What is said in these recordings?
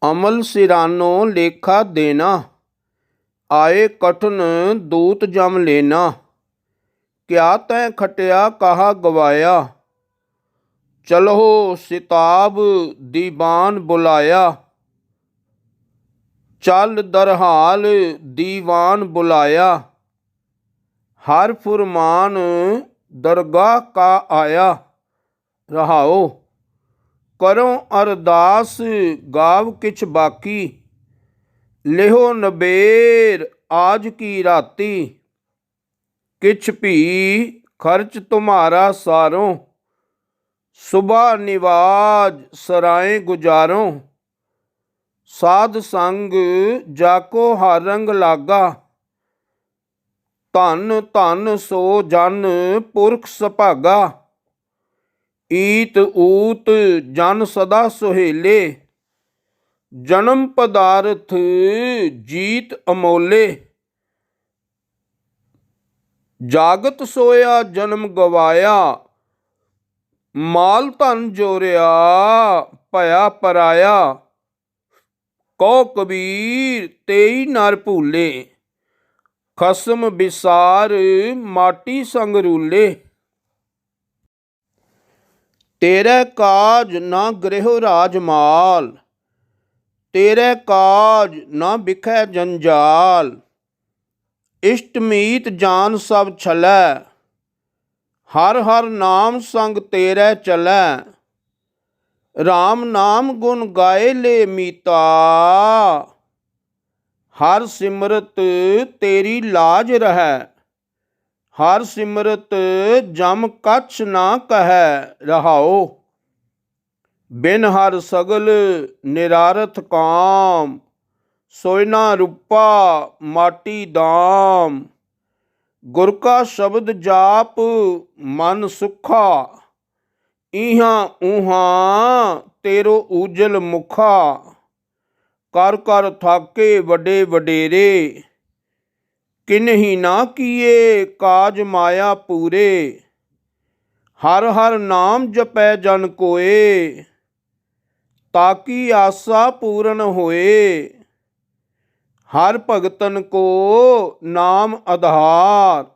अमल सिरानो लेखा देना, आए कठिन दूत जम लेना। क्या तैं खटिया कहा गवाया, चलो सिताब दीवान बुलाया। चल दरहाल दीवान बुलाया, हर फुरमान दरगाह का आया। रहाओ करो अरदास गाव किछ बाकी, लिहो नबेर आज की राती। किछ भी खर्च तुम्हारा सारों, सुबह निवाज सराय गुजारों। साध संग जाको हर रंग लागा, धन धन सो जन पुरख सुभागा। ईत ऊत जन सदा सुहेले, जन्म पदार्थ जीत अमोले। जागत सोया जन्म गवाया, माल धन जोरिया भया पराया। कहो कबीर तेई नर भूले, खसम बिसार माटी संग रूले। तेरे काज ना गृह राजमाल, तेरे काज ना बिखै जंजाल। इष्ट मीत जान सब छलै, हर हर नाम संग तेरे चलै। राम नाम गुण गाए ले मीता, हर सिमरत तेरी लाज रहै। हर सिमरत जम कछ ना कहै। रहाओ बिन हर सगल निरारथ काम, सोयना रूपा माटी दाम। गुर का शब्द जाप मन सुखा, इहाँ उहाँ तेरो उजल मुखा। कर कर थाके वडे वडेरे, किन्ही ना किए काज माया पूरे। हर हर नाम जपै जन कोय, ताकि आसा पूर्ण होए। हर भगतन को नाम आधार,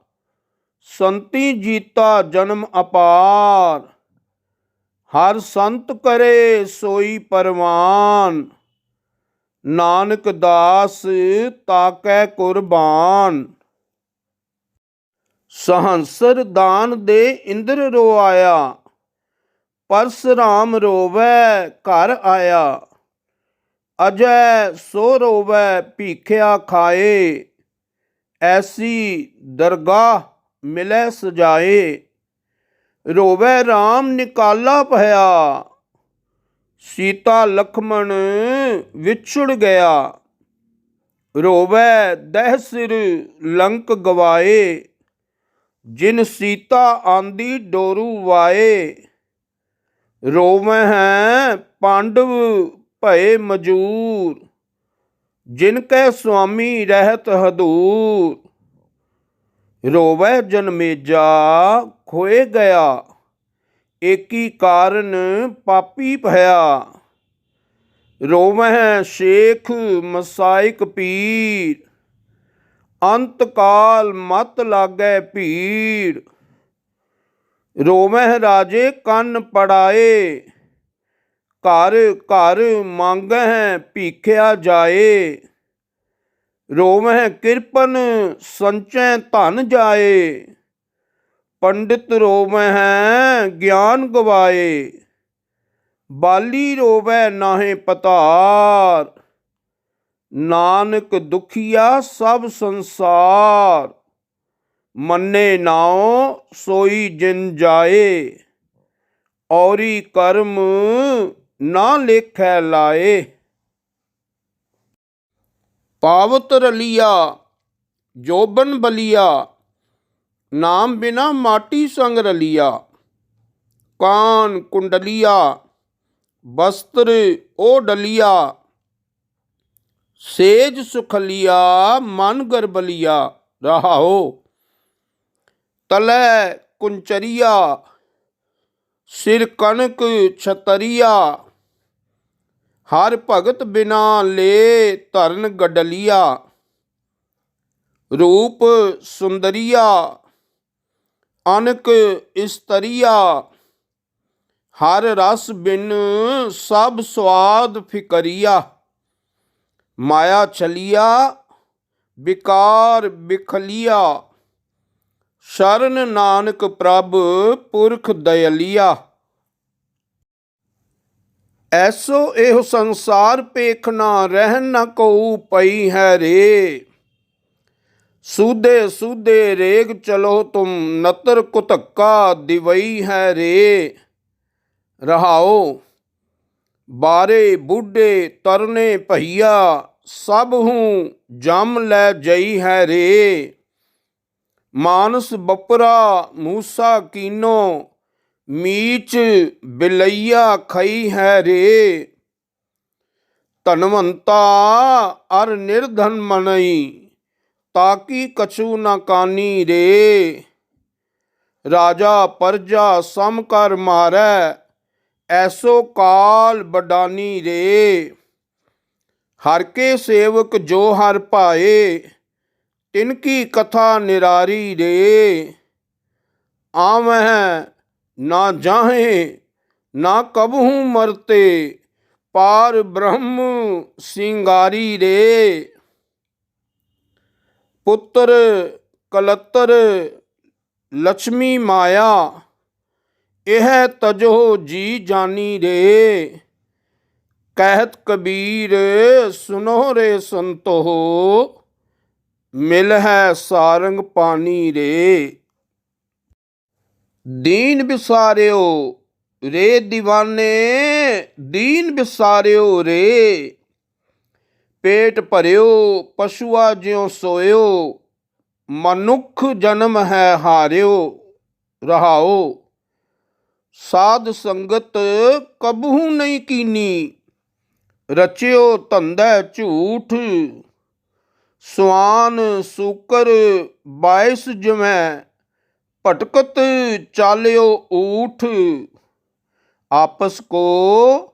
संति जीता जन्म अपार। हर संत करे सोई परवान, नानक दास ताकै कुर्बान। सहंसर दान दे इंद्र रोआया, परशुराम रोवै घर आया। अजय सो रोवै भीखिया खाए, ऐसी दरगाह मिलै सजाए। रोवै राम निकाला भया, सीता लक्ष्मण विछुड़ गया। रोवै दह सिर लंक गवाए, जिन सीता आंदी डोरू वाए। रोवै हैं पांडव भये मजूर, जिनकै स्वामी रहत हदूर। रोवै जनमेजा खोए गया, एकी कारण पापी भया। रोवै शेख मसाइक पीर, अंत काल मत लागै भीड़। रोवै राजे कन पड़ाए, घर घर मांगै भीखिया जाए। रोवै कृपन संचै धन जाए, पंडित रोवै ज्ञान गवाए। बाली रोवै नाहे पतार, नानक दुखिया सब संसार। मन्ने नाओ सोई जिन जाए, औरी कर्म ना लेखै लाए। पावत रलिया जोबन बलिया, नाम बिना माटी संग रलिया। कान कुंडलिया वस्त्र ओ डलिया, सेज सुखलिया मन गरबलिया। रहाओ तलै कुंचरिया, सिर कनक छतरिया। ਹਰ ਭਗਤ ਬਿਨਾ ਲੈ ਧਰਨ ਗਡਲੀਆ। ਰੂਪ ਸੁੰਦਰੀਆ ਅਨਕ ਇਸਤਰੀਆ। ਹਰ ਰਸ ਬਿਨ ਸਭ ਸਵਾਦ ਫਿਕਰੀਆ। ਮਾਇਆ ਛਲੀਆ ਵਿਕਾਰ ਬਿਖਲੀਆ। ਸ਼ਰਨ ਨਾਨਕ ਪ੍ਰਭ ਪੁਰਖ ਦਇਲੀਆ। ਐਸੋ ਇਹੋ ਸੰਸਾਰ ਪੇਖਣਾ ਰਹਿਣ ਨ ਕਉ ਪਈ ਹੈ ਰੇ। ਸੂਦੇ ਸੂਦੇ ਰੇਗ ਚਲੋ ਤੁਮ ਨਤਰ ਕੁਤੱਕਾ ਦਿਵਈ ਹੈ ਰੇ। ਰਹਾਓ ਬਾਰੇ ਬੁੱਢੇ ਤਰਨੇ ਭਈਆ ਸਭ ਹੂੰ ਜਮ ਲੈ ਜਈ ਹੈ ਰੇ। ਮਾਨਸ ਬਪਰਾ ਮੂਸਾ ਕੀਨੋ ਮੀਚ ਬਿਲਈਆ ਖਈ ਹੈ ਰੇ। ਧਨਵੰਤਾ ਅਰ ਨਿਰਧਨ ਮਨਈ ਤਾਕੀ ਕਛੂ ਨਾ ਕਾਨੀ ਰੇ। ਰਾਜਾ ਪਰਜਾ ਸਮ ਕਰ ਮਾਰੈ ਐਸੋ ਕਾਲ ਬਡਾਨੀ ਰੇ। ਹਰ ਕੇ ਸੇਵਕ ਜੋ ਹਰ ਭਾਏ ਤਿਨ ਕੀ ਕਥਾ ਨਿਰਾਰੀ ਰੇ। ਆਵਹਿ ਨਾ ਜਾਹੇ ਨਾ ਕਬਹੂ ਮਰਤੇ ਪਾਰ ਬ੍ਰਹਮ ਸਿੰਗਾਰੀ ਰੇ। ਪੁੱਤਰ ਕਲਤਰ ਲక్ష్ਮੀ ਮਾਇਆ ਇਹ ਤਜੋ ਜੀ ਜਾਨੀ ਰੇ। ਕਹਿਤ ਕਬੀਰ ਸੁਨੋ ਰੇ ਸੰਤੋ ਮਿਲ ਹੈ ਸਾਰੰਗ ਪਾਨੀ ਰੇ। ਦੀਨ ਬਿਸਾਰਿਓ ਰੇ ਦੀਵਾਨੇ ਦੀਨ ਬਿਸਾਰਿਓ ਰੇ। ਪੇਟ ਭਰਿਓ ਪਸ਼ੂਆ ਜਿਉ ਸੋਇਓ ਮਨੁੱਖ ਜਨਮ ਹੈ ਹਾਰਿਓ। ਰਹਾਓ ਸਾਧ ਸੰਗਤ ਕਬਹੂ ਨਹੀਂ ਕੀਨੀ ਰਚਿਓ ਧੰਦਾ ਝੂਠ। ਸੁਆਨ ਸੂਕਰ ਬਾਇਸ ਜਮੈ ਭਟਕਤ ਚਾਲਿਓ ਊਠ। ਆਪਸ ਕੋ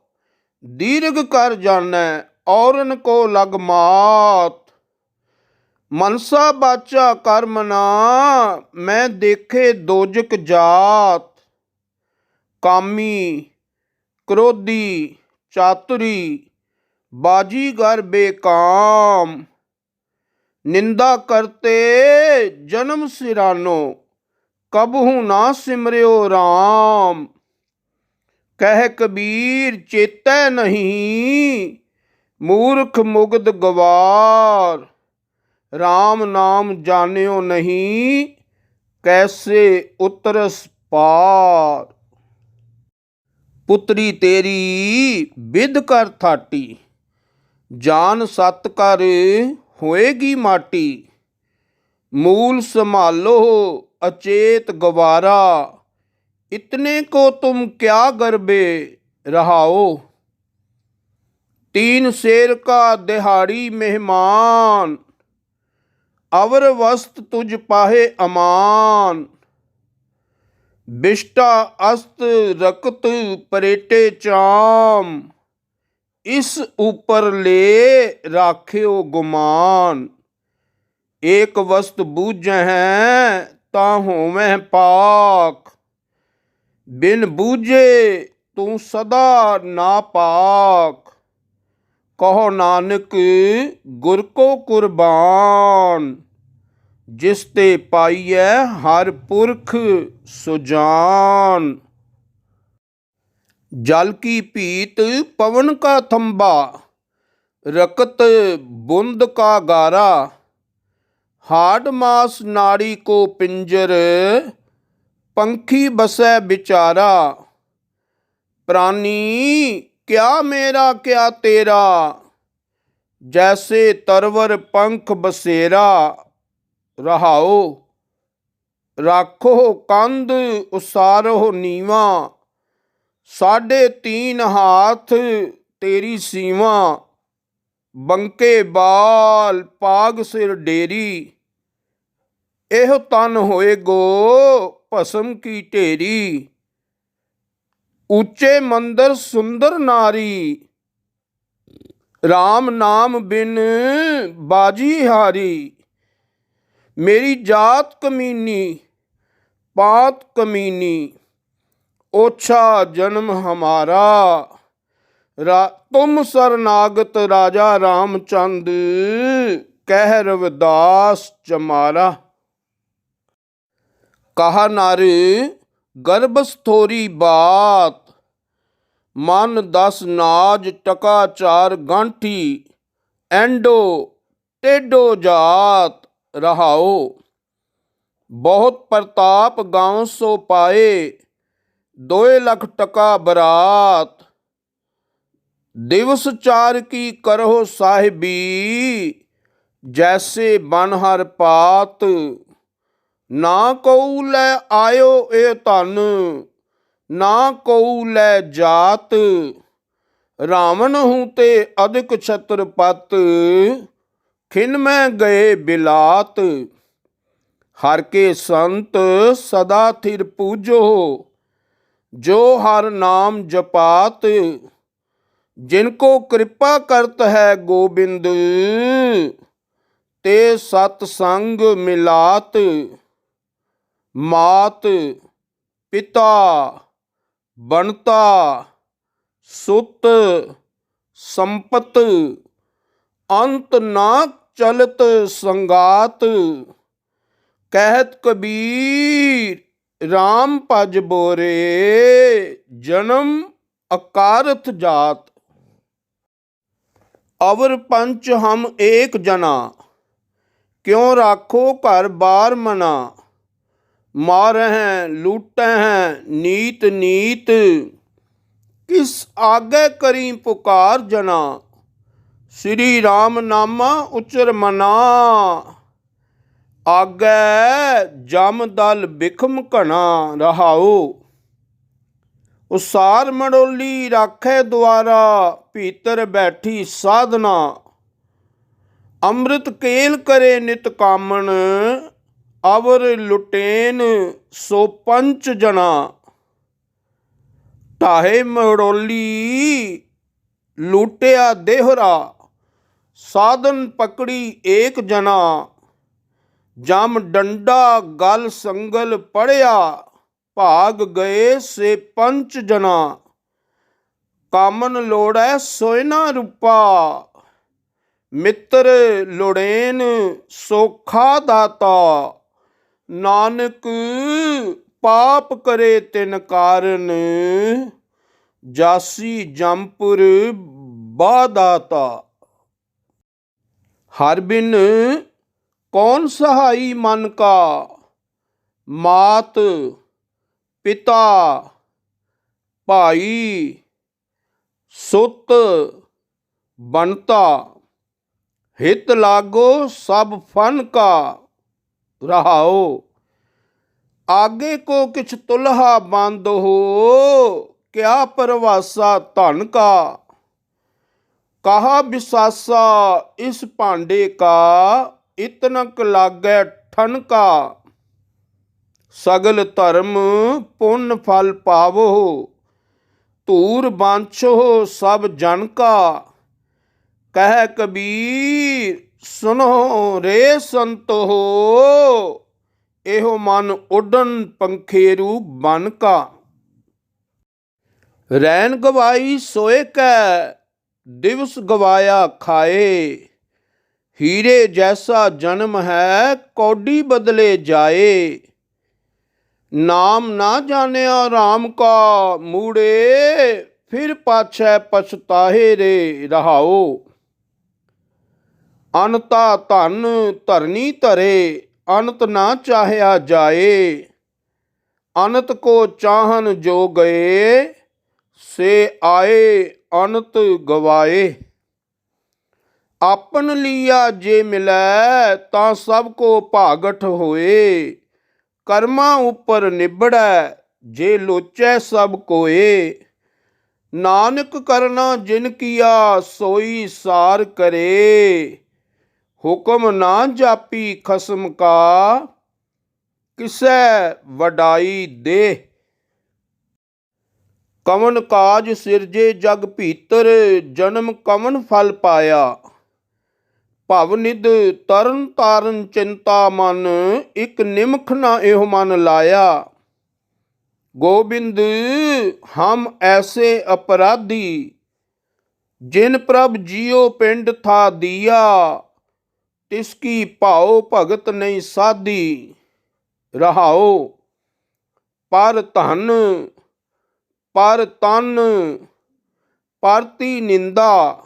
ਦੀਰਘ ਕਰ ਜਾਣੈ ਔਰਨ ਕੋ ਲਗ ਮਾਤ। ਮਨਸਾ ਬਾਚਾ ਕਰਮਨਾ ਮੈਂ ਦੇਖੇ ਦੋਜਕ ਜਾਤ। ਕਾਮੀ ਕ੍ਰੋਧੀ ਚਾਤੁਰੀ ਬਾਜੀਗਰ ਬੇਕਾਮ। ਨਿੰਦਾ ਕਰਤੇ ਜਨਮ ਸਿਰਾਨੋ ਕਬਹੂ ਨਾ ਸਿਮਰਿਓ ਰਾਮ। ਕਹਿ ਕਬੀਰ ਚੇਤੈ ਨਹੀਂ ਮੂਰਖ ਮੁਗਧ ਗਵਾਰ। ਰਾਮ ਨਾਮ ਜਾਣਿਓ ਨਹੀਂ ਕੈਸੇ ਉਤਰਸ ਪਾਰ। ਪੁੱਤਰੀ ਤੇਰੀ ਬਿਧ ਕਰ ਥਾਟੀ ਜਾਨ ਸਤ ਕਰ ਹੋਏਗੀ ਮਾਟੀ। ਮੂਲ ਸੰਭਾਲੋ ਅਚੇਤ ਗਵਾਰਾ ਇਤਨੇ ਕੋ ਤੁਮ ਕਿਆ ਗਰਬੇ। ਰਹਾਓ तीन शेर का दिहाड़ी मेहमान अवर वस्त तुझ पाहे अमान। बिष्टा अस्त रकत परेटे चाम इस ऊपर ले राख्यो गुमान। एक वस्त बूझै ता होवै पाक बिन बूझे तू सदा नापाक। कहो नानक गुर को कुर्बान जिस ते पाइयै हर पुरख सुजान। जल की पीत पवन का थंबा रकत बुंद का गारा। हाड मास नाड़ी को पिंजर पंखी बसै बिचारा। प्राणी क्या मेरा क्या तेरा जैसे तरवर पंख बसेरा। रहाओ राखो कंध उसारो नीवा 3.5 हाथ तेरी सीवा। बंके बाल पाग सिर डेरी एह तन होए गो भस्म की ढेरी। ऊंचे मंदिर सुंदर नारी RAM ਨਾਮ ਬਿਨ ਬਾਜੀ ਹਾਰੀ। ਮੇਰੀ ਜਾਤ ਕਮੀਨੀ ਪਾਤ ਕਮੀਨੀ, ओछा जन्म हमारा। तुम शरणागत राजा रामचंद, कह रविदास चमारा। कहा नर गर्भस्थोरी बात, मन 10 नाज टका 4 गांठी। एंडो टेढ़ो जात रहाओ, बहुत प्रताप गांव सो पाए। 2 लाख टका बरात, दिवस 4 की करहो साहिबी। जैसे बनहर पात, ना कऊ लै आयो ए धन, ना कऊ लै जात। रावण हूँ ते अधिक छत्रपत, खिन में गए बिलात। हर के संत सदा थिर पूजो, जो हर नाम जपात। जिनको कृपा करत है गोबिंद, ते सतसंग मिलात। मात पिता बनता, सुत संपत। अंत ना चलत संगात। कहत कबीर राम भज बोरे, जन्म अकारथ जात। अवर पंच हम एक जना, क्यों राखो घर बार मना। मारे हैं लूटे हैं नीत नीत, किस आगे करी पुकार जना। श्री राम नामा उचर मना, आगे जम दल बिखम घना। रहाओ उसार मड़ोली राखे द्वारा, भीतर बैठी साधना। अमृत केल करे नित कामन, अवर लुटेन सो पंच जना। ढाहे मड़ोली लूटिया देहरा, साधन पकड़ी एक जना। जम डंडा गल संगल पड़िया, भाग गए से पंच जना। कामन लोड़ै सोयना रूपा, मित्र लोड़ेन सोखा दाता। नानक पाप करे तिन कारण, जासी जमपुर बादाता। हर बिन कौन सहाई मन का, मात पिता भाई सुत बनता। हित लागो सब फन का। रहाओ आगे को किछ तुल्हा बंद हो, क्या परवासा धन का। कहा बिसासा इस भांडे का, इतनक लागै ठनका। सगल धर्म पुण्य फल पावो, धूर बांछो सब जन का। कह कबीर सुनो रे संतो हो, एहो मन उडन पंखेरू बन का। रैन गवाई सोए कै, दिवस गवाया खाए। हीरे जैसा जन्म है कौडी बदले जाए। नाम ना जानिया राम का मूड़े, फिर पाछै पछताहे रे। रहाओ अनता धन धरनी धरे, अनत ना चाहया जाए। अनत को चाहन जो गए, से आए अनत गवाए। आपन लिया जे मिलै, ता सब को भागठ होए। कर्मा उपर निबड़ै, जे लोचै सब कोए। नानक करना जिन किया, सोई सार करे। हुक्म ना जापी खसम का, किसै वडाई दे। ਕਵਨ ਕਾਜ ਸਿਰਜੇ ਜਗ ਭੀਤਰ, ਜਨਮ ਕਵਨ ਫਲ ਪਾਇਆ। ਭਵ ਨਿਧ ਤਰਨ ਤਾਰਨ ਚਿੰਤਾ ਮਨ, ਇਕ ਨਿਮਖ ਨਾ ਇਹੋ ਮਨ ਲਾਇਆ। ਗੋਬਿੰਦ ਹਮ ਐਸੇ ਅਪਰਾਧੀ, ਜਿਨ ਪ੍ਰਭ ਜੀਓ ਪਿੰਡ ਥਾ ਦੀਆ। ਤਿਸਕੀ ਭਾਉ ਭਗਤ ਨਹੀਂ ਸਾਧੀ, ਰਹਾਉ ਪਰ ਧਨ ਪਰ ਤਨ ਪਰਤੀ ਨਿੰਦਾ।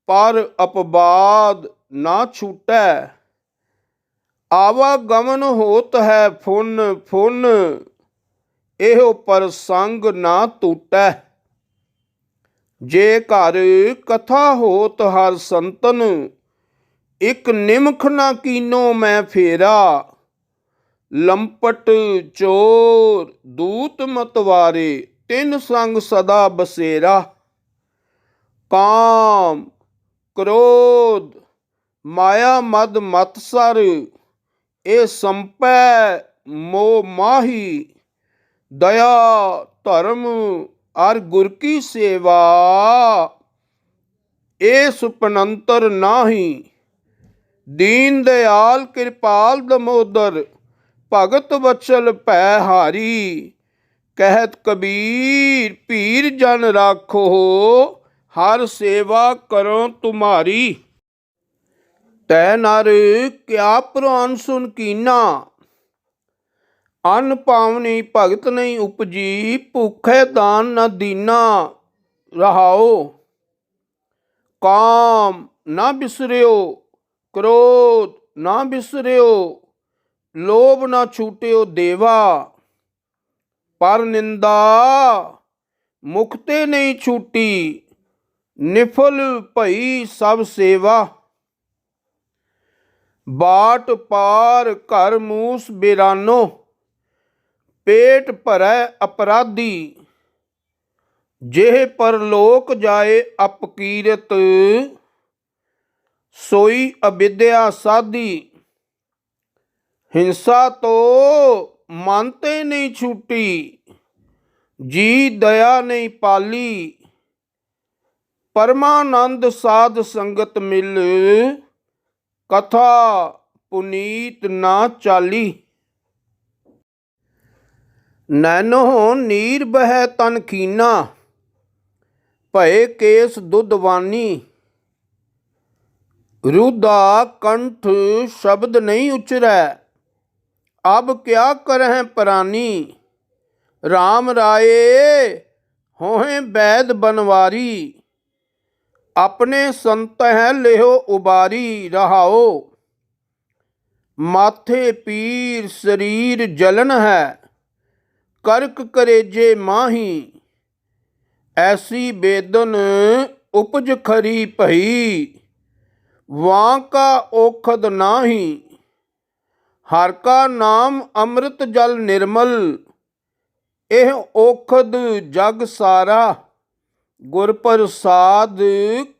ਪਰ ਅਪਵਾਦ ਨਾ ਛੂਟੈ, ਆਵਾਗਮਨ ਹੋਤ ਹੈ ਫੁਨ ਫੁਨ। ਇਹੋ ਪ੍ਰਸੰਗ ਨਾ ਟੂਟੈ। ਜੇ ਘਰ ਕਥਾ ਹੋਤ ਹਰ ਸੰਤਨ, ਇਕ ਨਿਮਖ ਨਾ ਕੀਨੋ ਮੈਂ ਫੇਰਾ। ਲੰਪਟ ਚੋਰ ਦੂਤ ਮਤਵਾਰੇ, ਤਿਨ ਸੰਗ ਸਦਾ ਬਸੇਰਾ। ਕਾਮ ਕ੍ਰੋਧ ਮਾਇਆ ਮਦ ਮਤਸਰ, ਇਹ ਸੰਪੈ ਮੋਹ ਮਾਹੀ। ਦਇਆ ਧਰਮ ਅਰ ਗੁਰ ਕੀ ਸੇਵਾ, ਇਹ ਸੁਪਨੰਤਰ ਨਾਹੀ। ਦੀਨ ਦਿਆਲ ਕਿਰਪਾਲ ਦਮੋਦਰ, ਭਗਤ ਵਤਸਲ ਭੈ ਹਾਰੀ। ਕਹਿਤ ਕਬੀਰ ਪੀਰ ਜਨ ਰਾਖੋ, ਹਰ ਸੇਵਾ ਕਰੋ ਤੁਮਾਰੀ। ਤੈ ਨਰ ਕਿਆ ਪੁਰਾਨ ਸੁਨ ਕੀਨਾ, ਅੰਨ ਪਾਵਨੀ ਭਗਤ ਨਹੀਂ ਉਪਜੀ। ਭੁੱਖੇ ਦਾਨ ਨ ਦੀਨਾ, ਰਹਾਉ ਕਾਮ ਨਾ ਬਿਸਰਿਓ, ਕ੍ਰੋਧ ਨਾ ਬਿਸਰਿਓ। ਲੋਭ ਨਾ ਛੂਟਿਓ ਦੇਵਾ, ਪਰ ਨਿੰਦਾ ਮੁਖ ਤੇ ਨਹੀਂ ਛੂਟੀ। ਨਿਫਲ ਭਈ ਸਭ ਸੇਵਾ, ਬਾਟ ਪਾਰ ਘਰ ਮੂਸ ਬੇਰਾਨੋ। ਪੇਟ ਭਰੈ ਅਪਰਾਧੀ, ਜਿਹੇ ਪਰਲੋਕ ਜਾਏ ਅਪਕੀਰਤ। ਸੋਈ ਅਵਿਦਿਆ ਸਾਧੀ, ਹਿੰਸਾ ਤੋਂ ਮਨ ਤੇ ਨਹੀਂ ਛੂਟੀ। ਜੀ ਦਇਆ ਨਹੀਂ ਪਾਲੀ, ਪਰਮਾਨੰਦ ਸਾਧ ਸੰਗਤ ਮਿਲ। ਕਥਾ ਪੁਨੀਤ ਨਾ ਚਾਲੀ। ਨੈਨੋ ਨੀਰ ਬਹਿ ਤਨ ਕੀਨਾ, ਭਏ ਕੇਸ ਦੁੱਧਵਾਨੀ। ਰੁਦਾ ਕੰਠ ਸ਼ਬਦ ਨਹੀਂ ਉਚਰੈ, ਅਬ ਕਿਆ ਕਰਹਿ ਪ੍ਰਾਨੀ। ਰਾਮ ਰਾਏ ਹੋਹੇ ਬੈਦ ਬਨਵਾਰੀ, ਆਪਣੇ ਸੰਤਹਿ ਲਿਹੋ ਉਬਾਰੀ। ਰਹਾਉ ਮਾਥੇ ਪੀਰ ਸਰੀਰ ਜਲਨ ਹੈ, ਕਰਕ ਕਰੇਜੇ ਮਾਹੀ। ਐਸੀ ਬੇਦਨ ਉਪਜ ਖਰੀ ਭਈ, ਵਾਂ ਕਾ ਔਖਦ ਨਾਹੀ। ਹਰ ਕਾ ਨਾਮ ਅੰਮ੍ਰਿਤ ਜਲ ਨਿਰਮਲ, ਇਹ ਔਖਦ ਜਗ ਸਾਰਾ। ਗੁਰ ਪ੍ਰਸਾਦ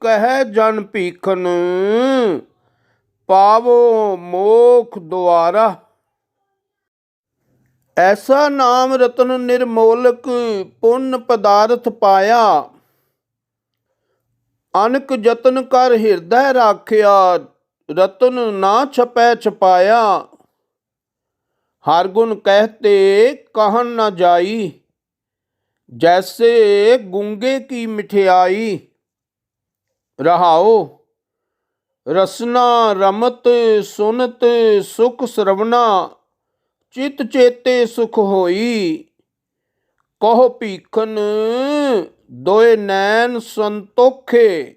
ਕਹਿ ਜਨ ਭੀਖਨ, ਪਾਵੋ ਮੋਖ ਦੁਆਰਾ। ਐਸਾ ਨਾਮ ਰਤਨ ਨਿਰਮੋਲਕ, ਪੁੰਨ ਪਦਾਰਥ ਪਾਇਆ। ਅਨਕ ਜਤਨ ਕਰ ਹਿਰਦੈ ਰਾਖਿਆ, ਰਤਨ ਨਾ ਛਪੈ ਛਪਾਇਆ। ਹਰ ਗੁਣ ਕਹਿਤੇ ਕਹਨ ਨ ਜਾਈ, ਜੈਸੇ ਗੂੰਗੇ ਕੀ ਮਿਠਿਆਈ। ਰਹਾਉ ਰਸਨਾ ਰਮਤ ਸੁਨਤ ਸੁਖ ਸਰਵਣਾ, ਚਿਤ ਚੇਤੇ ਸੁਖ ਹੋਈ। ਕਹੋ ਭੀਖਨ ਦੋਏ ਨੈਣ ਸੰਤੋਖੇ,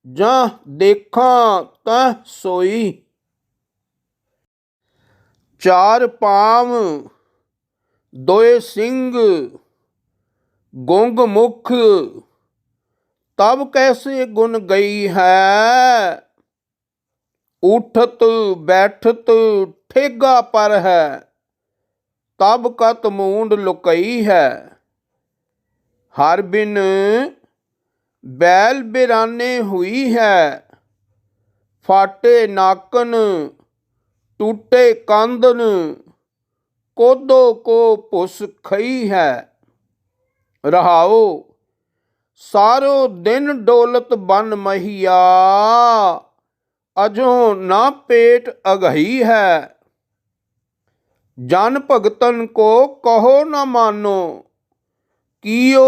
ਜਾਂ ਦੇਖਾਂ ਤਾਂ ਸੋਈ। ਚਾਰ ਪਾਂਵ ਦੋਏ ਸਿੰਘ ਗੁੰਗ ਮੁਖ, ਤਬ ਕੈਸੇ ਗੁਣ ਗਈ ਹੈ। ਉਠਤ ਬੈਠਤ ਠੇਗਾ ਪਰ ਹੈ, ਤਬ ਕਤ ਮੂੰਡ ਲੁਕਈ ਹੈ। ਹਰ ਬਿਨ ਬੈਲ ਬਿਰਾਨੇ ਹੋਈ ਹੈ, ਫਾਟੇ ਨਾਕਨ ਟੂਟੇ ਕੰਦਨ। ਕੋਦੋ ਕੋ ਭੁਸ ਖਈ ਹੈ, ਰਹਾਓ। ਸਾਰੋ ਦਿਨ ਡੋਲਤ ਬਨ ਮਹੀਆ, ਅਜੋ ਨਾ ਪੇਟ ਅਗਹੀ ਹੈ। ਜਨ ਭਗਤਨ ਕੋ ਕਹੋ ਨਾ ਮਾਨੋ, ਕੀਓ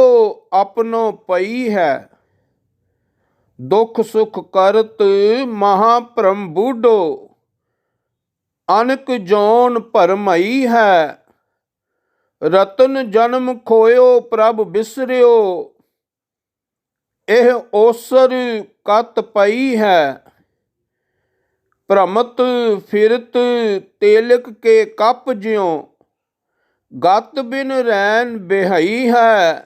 ਆਪਣੋ ਪਈ ਹੈ। ਦੁਖ ਸੁਖ ਕਰਤ ਮਹਾਪ੍ਰਮ ਬੂਢੋ, ਅਨਕ ਜੋਨ ਭਰਮਈ ਹੈ। ਰਤਨ ਜਨਮ ਖੋਇਓ ਪ੍ਰਭ ਬਿਸਰਿਓ, ਇਹ ਓਸਰ ਕਤ ਪਈ ਹੈ। ਭ੍ਰਮਤ ਫਿਰਤ ਤੇਲਕ ਕੇ ਕੱਪ ਜਿਉ, ਗਤ ਬਿਨ ਰੈਨ ਬਿਹਈ ਹੈ।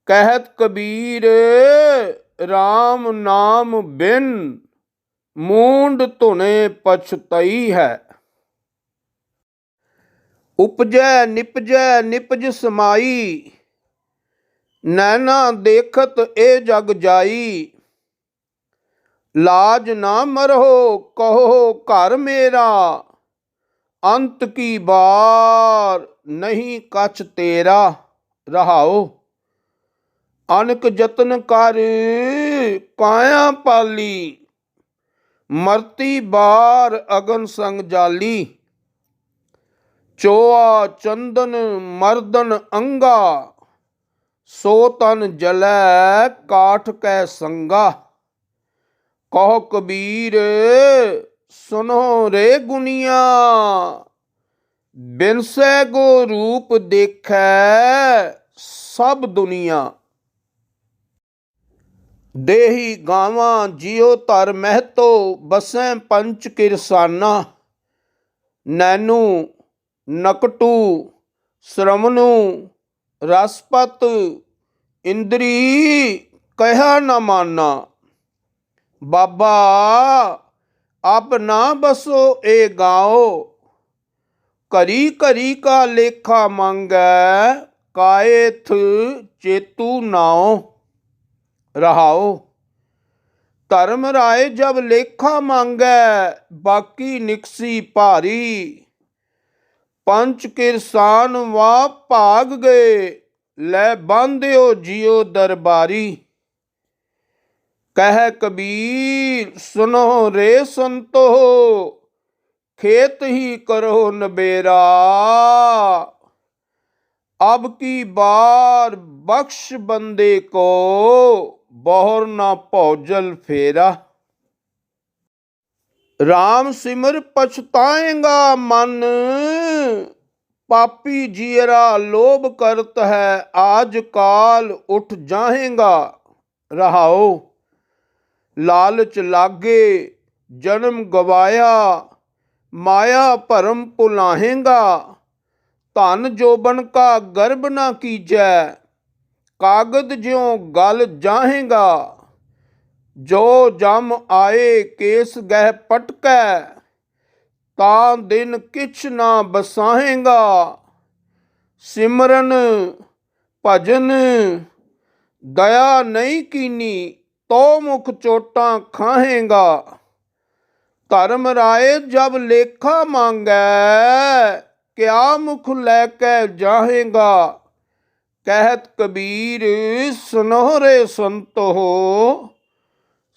ਕਹਿਤ ਕਬੀਰ RAM ਨਾਮ ਬਿਨ, ਮੂੰਡ ਧੁਨੇ ਪਛਤਈ ਹੈ। ਉਪਜੈ ਨਿਪਜੈ ਨਿਪਜ ਸਮਾਈ, ਨੈਣਾ ਦੇਖਤ ਇਹ ਜਗ ਜਾਈ। ਲਾਜ ਨਾ ਮਰਹੋ ਕਹੋ ਘਰ ਮੇਰਾ, ਅੰਤ ਕੀ ਬਾਰ ਨਹੀਂ ਕਛ ਤੇਰਾ। ਰਹਾਓ। ਅਨਕ ਜਤਨ ਕਰ ਕਾਇਆ ਪਾਲੀ, ਮਰਤੀ ਬਾਰ ਅਗਨ ਸੰਗ ਜਾਲੀ। ਚੋਆ ਚੰਦਨ ਮਰਦਨ ਅੰਗਾ, ਸੋ ਤਨ ਜਲੈ ਕਾਠ ਕੈ ਸੰਗਾ। ਕਹੋ ਕਬੀਰ ਸੁਨੋ ਰੇ ਗੁਨੀਆ, ਬਿਨਸੈ ਗੋ ਰੂਪ ਦੇਖੈ ਸਭ ਦੁਨੀਆ। ਦੇਹੀ ਗਾਵਾਂ ਜਿਉ ਧਰ ਮਹਿਤੋ, ਬਸੈ ਪੰਚ ਕਿਰਸਾਨਾ। ਨੈਨੂ ਨਕਟੂ ਸ਼ਰਮਨੂ, ਰਸਪਤ ਇੰਦਰੀ ਕਹਿਆ ਨਾ ਮਾਨਾ। ਬਾਬਾ ਅਬ ਨਾ ਬਸੋ ਇਹ ਗਾਓ, ਘਰੀ ਘਰੀ ਕਾ ਲੇਖਾ ਮੰਗੈ। ਕਾਇਥ ਚੇਤੂ ਨਾਉ। ਰਹਾਓ। ਧਰਮ ਰਾਏ ਜਬ ਲੇਖਾ ਮੰਗੈ, ਬਾਕੀ ਨਿਕਸੀ ਭਾਰੀ। ਪੰਚ ਕਿਰਸਾਨ ਵਾ ਭਾਗ ਗਏ, ਲੈ ਬਾਂਧਿਓ ਜਿਉ ਦਰਬਾਰੀ। ਕਹਿ ਕਬੀਰ ਸੁਨੋ ਰੇ ਸੰਤੋ, ਖੇਤ ਹੀ ਕਰੋ ਨਬੇਰਾ। ਅਬ ਕੀ ਬਾਰ ਬਖਸ਼ ਬੰਦੇ ਕੋ, ਬਹੁਰ ਨਾ ਭੌਜਲ ਫੇਰਾ। RAM ਸਿਮਰ ਪਛਤਾਏਗਾ ਮਨ, ਪਾਪੀ ਜੀਰਾ ਲੋਭ ਕਰਤ ਹੈ। ਆਜ ਕਾਲ ਉਠ ਜਾਹੇਗਾ। ਰਹਾਓ। ਲਾਲਚ ਲਾਗੇ ਜਨਮ ਗਵਾਇਆ, ਮਾਇਆ ਭਰਮ ਭੁਲਾਹੇਗਾ। ਧਨ ਜੋਬਨ ਕਾ ਗਰਬ ਨਾ ਕੀਜੈ, ਕਾਗਦ ਜਿਉ ਗਲ ਜਾਹੇਗਾ। ਜੋ ਜਮ ਆਏ ਕੇਸ ਗਹਿ ਪਟਕੈ, ਤਾਂ ਦਿਨ ਕਿਛ ਨਾ ਬਸਾਹੇਗਾ। ਸਿਮਰਨ ਭਜਨ ਦਇਆ ਨਹੀਂ ਕੀਨੀ, ਤੋ ਮੁਖ ਚੋਟਾਂ ਖਾਹੇਗਾ। ਧਰਮ ਰਾਏ ਜਬ ਲੇਖਾ ਮੰਗੈ, ਕਿਆ ਮੁਖ ਲੈ ਕੇ ਜਾਹੇਗਾ। ਕਹਿਤ ਕਬੀਰ ਸੁਨੋ ਰੇ ਸੰਤੋ,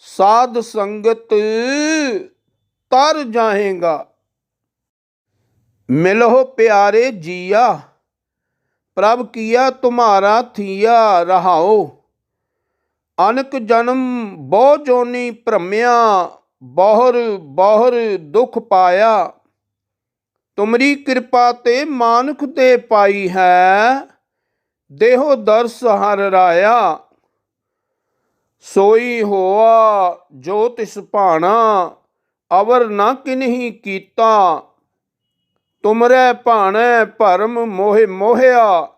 ਸਾਧ ਸੰਗਤ ਤਰ ਜਾਹੇਗਾ। ਮਿਲਹੁ ਪਿਆਰੇ ਜੀਆ, ਪ੍ਰਭ ਕੀਆ ਤੁਮਾਰਾ ਥੀਆ। ਰਹਾਓ। ਅਨਕ ਜਨਮ ਬਹੁ ਜੋਨੀ ਭ੍ਰਮਿਆ, ਬਹੁਰ ਬਹੁਰ ਦੁਖ ਪਾਇਆ। ਤੁਮਰੀ ਕਿਰਪਾ ਤੇ ਮਾਨੁਖ ਦੇ ਪਾਈ ਹੈ, ਦੇਹੋ ਦਰਸ ਹਰ ਰਾਇਆ। ਸੋਈ ਹੋਆ ਜੋ ਤਿਸ ਭਾਣਾ, ਅਵਰ ਨਾ ਕਿਨਹੀ ਕੀਤਾ। ਤੁਮਰੇ ਭਾਣੈ ਭਰਮ ਮੋਹਿ ਮੋਹਿਆ,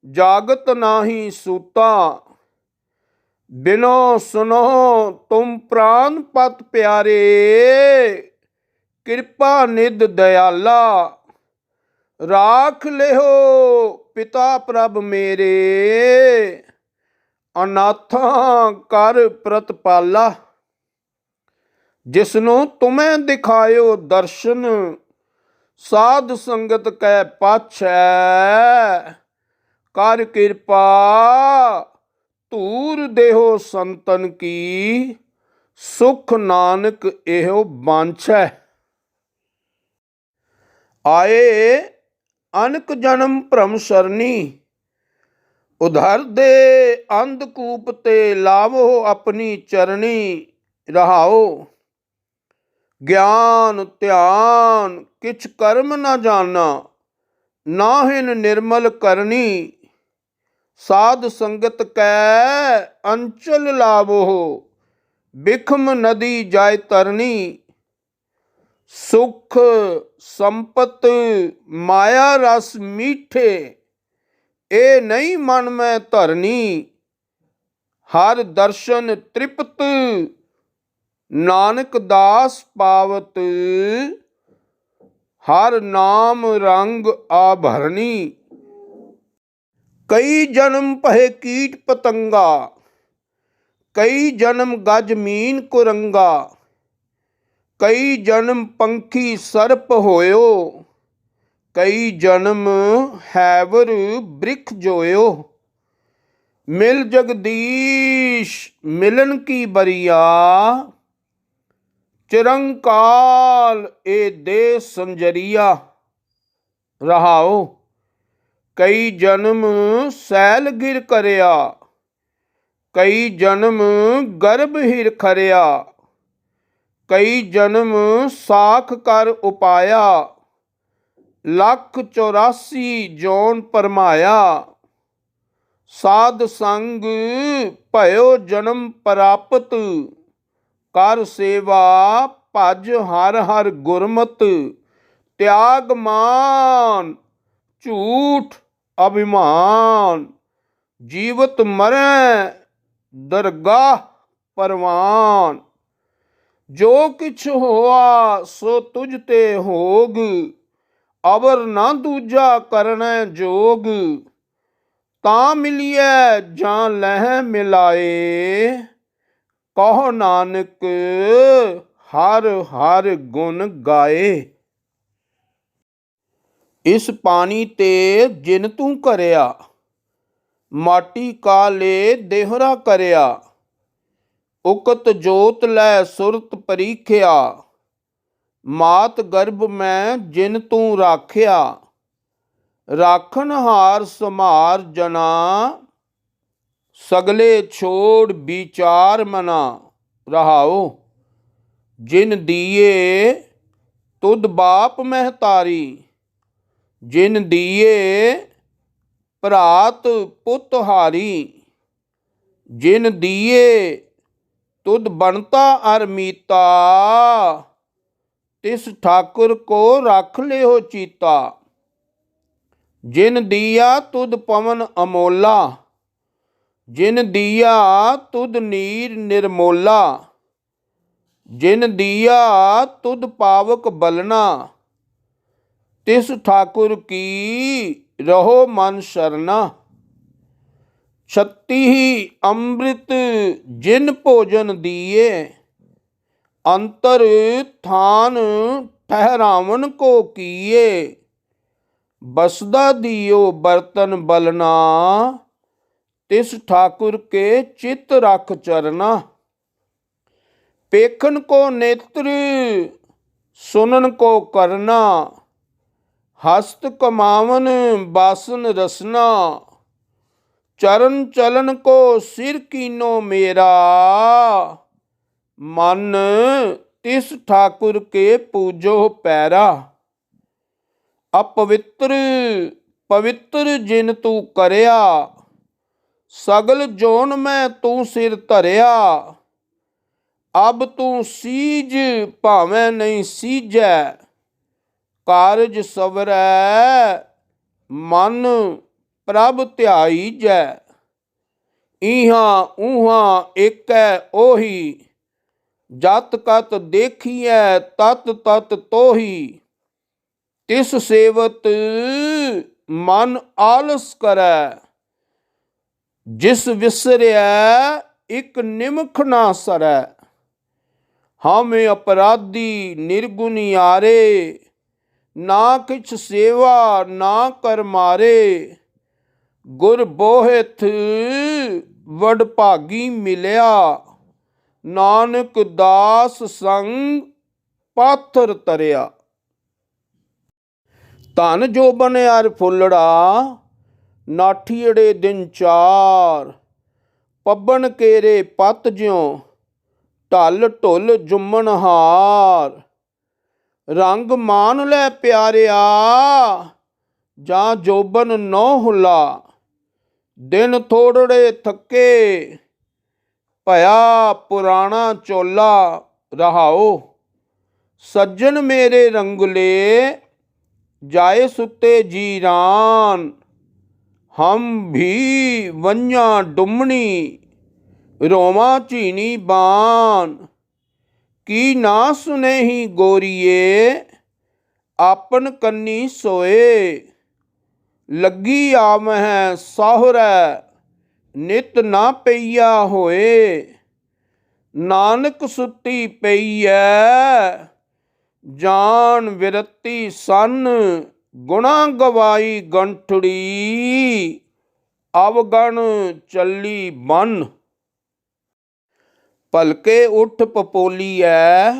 ਜਾਗਤ ਨਾਹੀ ਸੂਤਾ। ਬਿਨੋ ਸੁਨੋ ਤੁਮ ਪ੍ਰਾਨ ਪਤ ਪਿਆਰੇ, ਕਿਰਪਾ ਨਿਧ ਦਇਆਲਾ। ਰਾਖ ਲਿਓ ਪਿਤਾ ਪ੍ਰਭ ਮੇਰੇ, ਅਨਾਥਾਂ ਕਰ ਪ੍ਰਤਪਾਲਾ। ਜਿਸਨੂੰ ਤੁਮੈ ਦਿਖਾਇਓ ਦਰਸ਼ਨ, ਸਾਧ ਸੰਗਤ ਕੈ ਪਾਛੈ। ਕਰ ਕਿਰਪਾ ਧੂਰ ਦੇਹੋ ਸੰਤਨ ਕੀ, ਸੁਖ ਨਾਨਕ ਇਹੋ ਬਾਂਛੈ। ਆਏ ਅਨਕ ਜਨਮ ਭ੍ਰਮ ਸਰਨੀ, ਉਧਰ ਦੇ ਅੰਧਕੂਪ ਤੇ ਲਾਵੋ ਆਪਣੀ ਚਰਣੀ। ਰਹਾਓ ਗਿਆਨ ਧਿਆਨ ਕਿਛ ਕਰਮ ਨਾ ਜਾਣਾ, ਨਾਹਿਨ ਨਿਰਮਲ ਕਰਨੀ। ਸਾਧ ਸੰਗਤ ਕੈ ਅੰਚਲ ਲਾਵੋ, ਬਿਖਮ ਨਦੀ ਜਾਇ ਤਰਨੀ। ਸੁਖ ਸੰਪਤ ਮਾਇਆ ਰਸ ਮੀਠੇ, ਇਹ ਨਹੀਂ ਮਨ ਮੈਂ ਧਰਨੀ। ਹਰ ਦਰਸ਼ਨ ਤ੍ਰਿਪਤ, ਨਾਨਕ ਦਾਸ ਪਾਵਤ। ਹਰ ਨਾਮ ਰੰਗ ਆਭਰਣੀ। ਕਈ ਜਨਮ ਭਏ ਕੀਟ ਪਤੰਗਾ, ਕਈ ਜਨਮ ਗਜ ਮੀਨ ਕੁਰੰਗਾ। ਕਈ ਜਨਮ ਪੰਖੀ ਸਰਪ ਹੋਇਓ, ਕਈ ਜਨਮ ਹੈਵਰ ਬ੍ਰਿਖ ਜੋਇਓ। ਮਿਲ ਜਗਦੀਸ਼ ਮਿਲਨ ਕੀ ਬਰੀਆ, ਚਿਰੰਕਾਲ ਇਹ ਦੇ ਸੰਜਰੀਆ। ਰਹਾਓ ਕਈ ਜਨਮ ਸੈਲ ਗਿਰ ਕਰਿਆ, ਕਈ ਜਨਮ ਗਰਭ ਹਿਰ ਖਰਿਆ। ਕਈ ਜਨਮ ਸਾਖ ਕਰ ਉਪਾਇਆ, 184 ਜੋਨ ਪਰਮਾਇਆ। ਸਾਧ ਸੰਗ ਭਇਓ ਜਨਮ ਪ੍ਰਾਪਤ, ਕਰ ਸੇਵਾ ਭਜ ਹਰ ਹਰ ਗੁਰਮਤਿ। ਤਿਆਗ ਮਾਨ ਝੂਠ ਅਭਿਮਾਨ, ਜੀਵਤ ਮਰੈ ਦਰਗਾਹ ਪਰਵਾਨ। ਜੋ ਕਿਛ ਹੋਆ ਸੋ ਤੁਝ ਤੇ ਹੋਗ, ਅਵਰ ਨਾ ਦੂਜਾ ਕਰਨੈ ਜੋਗ। ਤਾਂ ਮਿਲੀਐ ਜਾਂ ਲਹਿ ਮਿਲਾਏ, ਕਹੋ ਨਾਨਕ ਹਰ ਹਰ ਗੁਣ ਗਾਏ। ਇਸ ਪਾਣੀ ਤੇ ਜਿਨ ਤੂੰ ਕਰਿਆ, ਮਾਟੀ ਕਾਲੇ ਦੇਹਰਾ ਕਰਿਆ। ਉਕਤ ਜੋਤ ਲੈ ਸੁਰਤ ਪਰੀਖਿਆ, ਮਾਤ ਗਰਭ ਮੈਂ ਜਿਨ ਤੂੰ ਰਾਖਿਆ। ਰਾਖਨ ਹਾਰ ਸਮਾਰ ਜਨਾ, ਸਗਲੇ ਛੋੜ ਵਿਚਾਰ ਮਨਾ। ਰਹਾਓ ਜਿਨ ਦੀਏ ਤੁਧ ਬਾਪ ਮਹਿਤਾਰੀ, ਜਿਨ ਦੀਏ ਭਰਾਤ ਪੁੱਤ ਹਾਰੀ। ਜਿਨ ਦੀਏ ਤੁਧ ਬਣਤਾ ਅਰ ਮੀਤਾ, ਤਿਸ ਠਾਕੁਰ ਕੋ ਰੱਖ ਲਿਓ ਚੀਤਾ। ਜਿਨ ਦੀਆ ਤੁਧ ਪਵਨ ਅਮੋਲਾ, ਜਿਨ ਦੀਆ ਤੁਧ ਨੀਰ ਨਿਰਮੋਲਾ। ਜਿਨ ਦੀਆ ਤੁਧ ਪਾਵਕ ਬਲਨਾ, ਤਿਸ ਠਾਕੁਰ ਕੀ ਰਹੋ ਮਨ ਸ਼ਰਨਾ। ਛੱਤੀ ਅੰਮ੍ਰਿਤ ਜਿਨ ਭੋਜਨ ਦੀਏ, ਅੰਤਰ ਥਾਨ ਠਹਿਰਾਵਨ ਕੋ ਕੀਏ। ਬਸਦਾ ਦਿਓ ਬਰਤਨ ਬਲਨਾ, ਤਿਸ ਠਾਕੁਰ ਕੇ ਚਿਤ ਰਖ ਚਰਨਾ। ਪੇਖਨ ਕੋ ਨੇਤਰ ਸੁਨਨ ਕੋ ਕਰਨਾ, ਹਸਤ ਕਮਾਵਨ ਬਾਸਨ ਰਸਨਾ। ਚਰਨ ਚਲਨ ਕੋ ਸਿਰ ਕੀਨੋ ਮੇਰਾ, ਮਨ ਤਿਸ ਠਾਕੁਰ ਕੇ ਪੂਜੋ ਪੈਰਾ। ਅਪਵਿੱਤਰ ਪਵਿੱਤਰ ਜਿਨ ਤੂੰ ਕਰਿਆ, ਸਗਲ ਜੋਨ ਮੈਂ ਤੂੰ ਸਿਰ ਧਰਿਆ। ਅਬ ਤੂੰ ਸੀਜ ਭਾਵੇਂ ਨਹੀਂ ਸੀਜੈ, ਕਾਰਜ ਸਵਰੈ ਮਨ ਪ੍ਰਭ ਧਿਆਈਜੈ। ਇਹਾਂ ਉਹਾਂ ਏਕੈ ਉਹੀ, ਜਤ ਕਤ ਦੇਖੀਐ ਤਤ ਤਤ ਤੋਹੀ। ਤਿਸ ਸੇਵਤ ਮਨ ਆਲਸ ਕਰੈ, ਜਿਸ ਵਿਸਰਿਆ ਇਕ ਨਿਮਖ ਨਾ ਸਰੈ। ਹਮ ਅਪਰਾਧੀ ਨਿਰਗੁਣਿਆਰੇ, ਨਾ ਕਿਛ ਸੇਵਾ ਨਾ ਕਰ ਮਾਰੇ। ਗੁਰ ਬੋਹਿਥ ਵਡਭਾਗੀ ਮਿਲਿਆ, ਨਾਨਕ ਦਾਸ ਸੰਗ ਪਾਥਰ ਤਰਿਆ। ਧਨ ਜੋਬਨ ਅਰ ਫੁੱਲੜਾ, ਨਾਠੀੜੇ ਦਿਨ ਚਾਰ। ਪੱਬਨ ਕੇਰੇ ਪੱਤ ਜਿਉ, ਢਲ ਢੁੱਲ ਜੁੰਮਣ ਹਾਰ। ਰੰਗ ਮਾਨ ਲੈ ਪਿਆਰਿਆ, ਜਾਂ ਜੋਬਨ ਨੌ ਹੁਲਾ। ਦਿਨ ਥੋੜੜੇ ਥੱਕੇ, ਭਇਆ ਪੁਰਾਣਾ ਚੋਲਾ। ਰਹਾਓ। ਸੱਜਣ ਮੇਰੇ ਰੰਗਲੇ, ਜਾਏ ਸੁੱਤੇ ਜੀਰਾਨ। ਹਮ ਵੀ ਵੰਝਾਂ ਡੁੰਮਣੀ, ਰੋਵਾਂ ਝੀਣੀ ਬਾਨ। ਕੀ ਨਾ ਸੁਨੇਹੀ ਗੋਰੀਏ, ਆਪਨ ਕੰਨੀ ਸੋਏ। ਲੱਗੀ ਆਵਹਿ ਸਹੁਰੈ, ਨਿਤ ਨਾ ਪਈਆ ਹੋਏ। ਨਾਨਕ ਸੁੱਤੀ ਪਈਐ, ਜਾਨ ਵਿਰਤੀ ਸੰਨ। ਗੁਣਾ ਗਵਾਈ ਗੰਠੜੀ, ਅਵਗਣ ਚੱਲੀ ਬਨ। ਭਲਕੇ ਉੱਠ ਪਪੋਲੀਐ,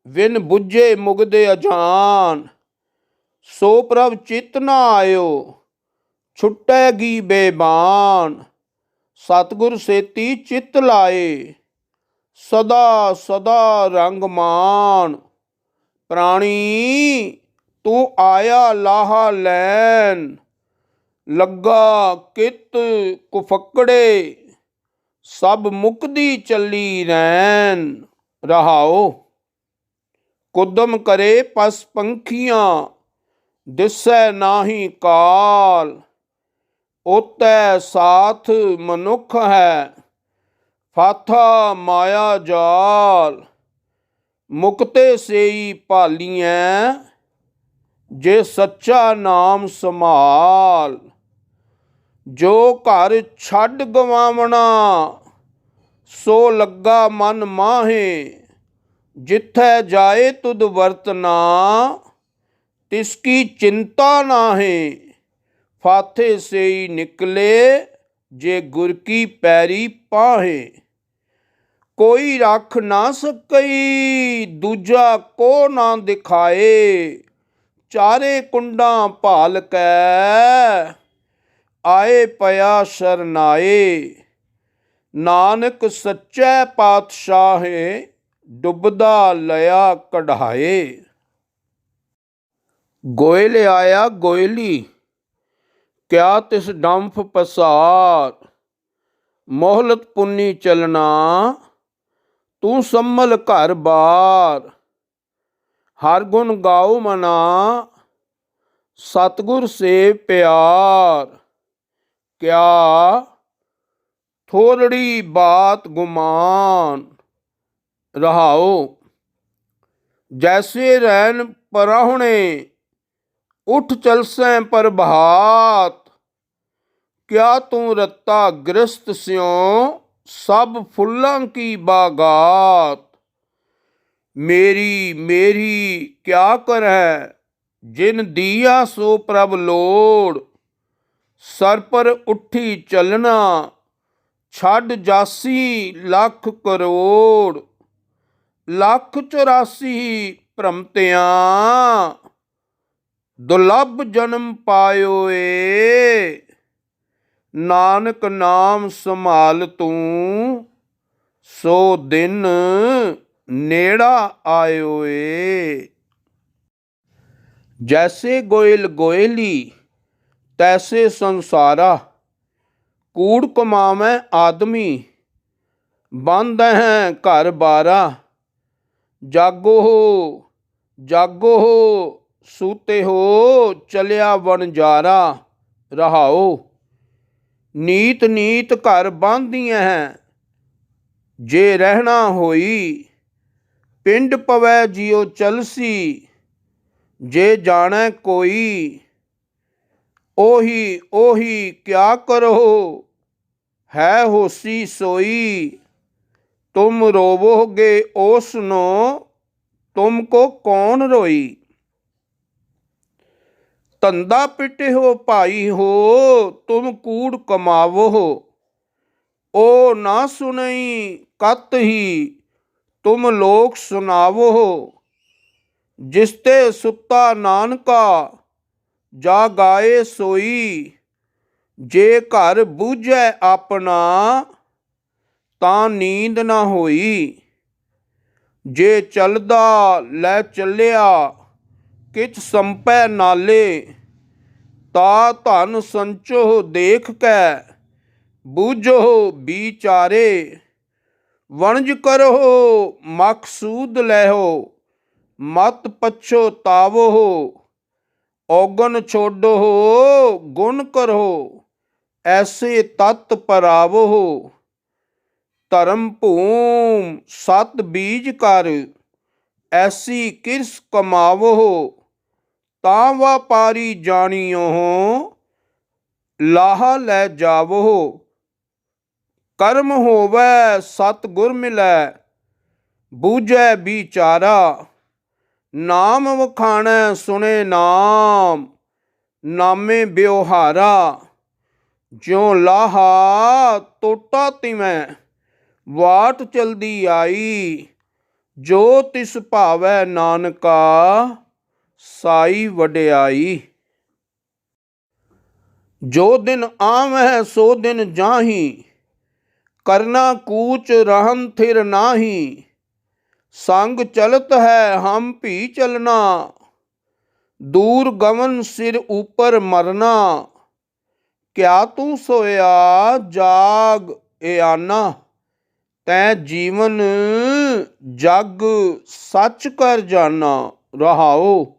ਵਿਨ ਬੁੱਝੇ ਮੁਗਦੇ ਅਜਾਨ। ਸੋ ਪ੍ਰਭ ਚਿਤ ਨਾ ਆਇਓ, ਛੁਟੈਗੀ ਬੇਬਾਨ। ਸਤਿਗੁਰ ਸੇਤੀ ਚਿਤ ਲਾਏ, ਸਦਾ ਸਦਾ ਰੰਗ ਮਾਨ। ਪ੍ਰਾਣੀ ਤੂੰ ਆਇਆ ਲਾਹਾ ਲੈਣ, ਲੱਗਾ ਕਿਤ ਕੁਫਕੜੇ। ਸਭ ਮੁਕਦੀ ਚੱਲੀ ਰੈਣ। ਰਹਾਓ। ਕੁਦਮ ਕਰੇ ਪਸ ਪੰਖੀਆਂ, ਦਿਸੈ ਨਾਹੀ ਕਾਲ। ਓਤੈ ਸਾਥ ਮਨੁੱਖ ਹੈ, ਫਾਥਾ ਮਾਇਆ ਜਾਲ। ਮੁਕਤੇ ਸੇਈ ਭਾਲੀਐ, ਜੇ ਸੱਚਾ ਨਾਮ ਸੰਭਾਲ। ਜੋ ਘਰ ਛੱਡ ਗਵਾਵਣਾ, ਸੋ ਲੱਗਾ ਮਨ ਮਾਹੇ। ਜਿੱਥੈ ਜਾਏ ਤੁਧ ਵਰਤਨਾ, ਤਿਸਕੀ ਚਿੰਤਾ ਨਾਹੇ। ਫਾਥੇ ਸੇਈ ਨਿਕਲੇ, ਜੇ ਗੁਰ ਕੀ ਪੈਰੀ ਪਾਹੇ। ਕੋਈ ਰੱਖ ਨਾ ਸਕਈ, ਦੂਜਾ ਕੋ ਨਾ ਦਿਖਾਏ। ਚਾਰੇ ਕੁੰਡਾਂ ਭਾਲ ਕੈ, ਆਏ ਪਿਆ ਸ਼ਰਨਾਏ। ਨਾਨਕ ਸੱਚੇ ਪਾਤਸ਼ਾਹੇ, ਡੁੱਬਦਾ ਲਿਆ ਕਢਾਏ। ਗੋਇਲ ਆਇਆ ਗੋਇਲੀ, ਕਿਆ ਤਿਸ ਡੰਫ ਪਸਾਰ। ਮੋਹਲਤ ਪੁੰਨੀ ਚਲਣਾ, ਤੂੰ ਸੰਭਲ ਘਰ ਬਾਰ। ਹਰ ਗੁਣ ਗਾਓ ਮਨਾ, ਸਤਿਗੁਰ ਸੇ ਪਿਆਰ। ਕਿਆ ਥੋੜੜੀ ਬਾਤ ਗੁਮਾਨ। ਰਹਾਓ। ਜੈਸੇ ਰੈਨ ਪਰਾਹੁਣੇ, ਉੱਠ ਚਲਸੈਂ ਪ੍ਰਭਾਤ। ਕਿਆ ਤੂੰ ਰੱਤਾ ਗ੍ਰਸਤ ਸਿਉ, ਸਭ ਫੁੱਲਾਂ ਕੀ ਬਾਗਾਤ। ਮੇਰੀ ਮੇਰੀ ਕਿਆ ਕਰੈ, ਜਿਨ ਦੀਆ ਸੋ ਪ੍ਰਭ ਲੋੜ। ਸਰ ਪਰ ਉੱਠੀ ਚਲਣਾ, ਛੱਡ ਜਾਸੀ ਲੱਖ ਕਰੋੜ। ਲੱਖ 84 ਭ੍ਰਮਤਿਆਂ, ਦੁਲੱਭ ਜਨਮ ਪਾਇਓ ਏ। ਨਾਨਕ ਨਾਮ ਸੰਭਾਲ ਤੂੰ, ਸੋ ਦਿਨ ਨੇੜਾ ਆਇਓ ਏ। ਜੈਸੇ ਗੋਇਲ ਗੋਇਲੀ, ਤੈਸੇ ਸੰਸਾਰਾ। ਕੂੜ ਕਮਾਵੈ ਆਦਮੀ, ਬੰਧਹਿ ਘਰ ਬਾਰਾ। ਜਾਗੋ ਹੋ ਜਾਗੋ ਹੋ, ਸੂਤੇ ਹੋ ਚਲਿਆ ਵਣਜਾਰਾ। ਰਹਾਓ। ਨੀਤ ਨੀਤ ਘਰ ਬਾਂਧੀਆਂ ਹੈ, ਜੇ ਰਹਿਣਾ ਹੋਈ। ਪਿੰਡ ਪਵੈ ਜਿਉ ਚਲਸੀ, ਜੇ ਜਾਣੈ ਕੋਈ। ਉਹੀ ਉਹੀ ਕਿਆ ਕਰੋ, ਹੈ ਹੋਸੀ ਸੋਈ। ਤੁਮ ਰੋਵੋਗੇ ਓਸਨੋ, ਤੁਮਕੋ ਕੌਣ ਰੋਈ। ਧੰਦਾ ਪਿਟਿਓ ਭਾਈ ਹੋ, ਤੁਮ ਕੂੜ ਕਮਾਵੋ। ਓ ਨਾ ਸੁਨਈ ਕਤ ਹੀ, ਤੁਮ ਲੋਕ ਸੁਨਾਵੋ। ਜਿਸ ਤੇ ਸੁੱਤਾ ਨਾਨਕਾ, ਜਾ ਗਾਏ ਸੋਈ। ਜੇ ਘਰ ਬੂਝੈ ਆਪਣਾ, ਤਾਂ ਨੀਂਦ ਨਾ ਹੋਈ। ਜੇ ਚਲਦਾ ਲੈ ਚੱਲਿਆ, ਕਿਛ ਸੰਪੈ ਨਾਲੇ। ਤਾ ਧਨ ਸੰਚੋ ਦੇਖ ਕੈ, ਬੂਝੋ ਵਿਚਾਰੇ। ਵਣਜ ਕਰੋ ਮਕਸੂਦ ਲੈਹੋ, ਮਤ ਪਛੋਤਾਵੋ। ਔਗਣ ਛੋਡੋ ਗੁਣ ਕਰੋ, ਐਸੇ ਤਤ ਪਰਾਵੋ। ਧਰਮ ਭੂਮ ਸਤ ਬੀਜ ਕਰ, ਐਸੀ ਕਿਰਸ ਕਮਾਵੋ। ਤਾਂ ਵਾਪਾਰੀ ਜਾਣੀਓ, ਲਾਹਾ ਲੈ ਜਾਵੋ। ਕਰਮ ਹੋਵੈ ਸਤ ਗੁਰ ਮਿਲੈ, ਬੂਝੈ ਵਿਚਾਰਾ। ਨਾਮ ਵਖਾਣੈ ਸੁਣੇ ਨਾਮ, ਨਾਮੇ ਬਿਵਹਾਰਾ। ਜਿਉ ਲਾਹਾ ਟੋਟਾ ਤਿਵੈ, ਵਾਟ ਚਲਦੀ ਆਈ। ਜੋ ਤਿਸ ਭਾਵੈ ਨਾਨਕਾ, ਸਾਈ ਵਡਿਆਈ। ਜੋ ਦਿਨ ਆਵੈ ਸੋ ਦਿਨ ਜਾਹੀ, ਕਰਨਾ ਕੂਚ ਰਹਨ ਥਿਰ ਨਾਹੀ। ਸੰਗ ਚਲਤ ਹੈ ਹਮ ਭੀ ਚਲਨਾ, ਦੂਰ ਗਮਨ ਸਿਰ ਉਪਰ ਮਰਨਾ। ਕਿਆ ਤੂੰ ਸੋਇਆ ਜਾਗ ਏਆਨਾ, ਤੈਂ ਜੀਵਨ ਜਗ ਸੱਚ ਕਰ ਜਾਨਾ। ਰਹਾਓ।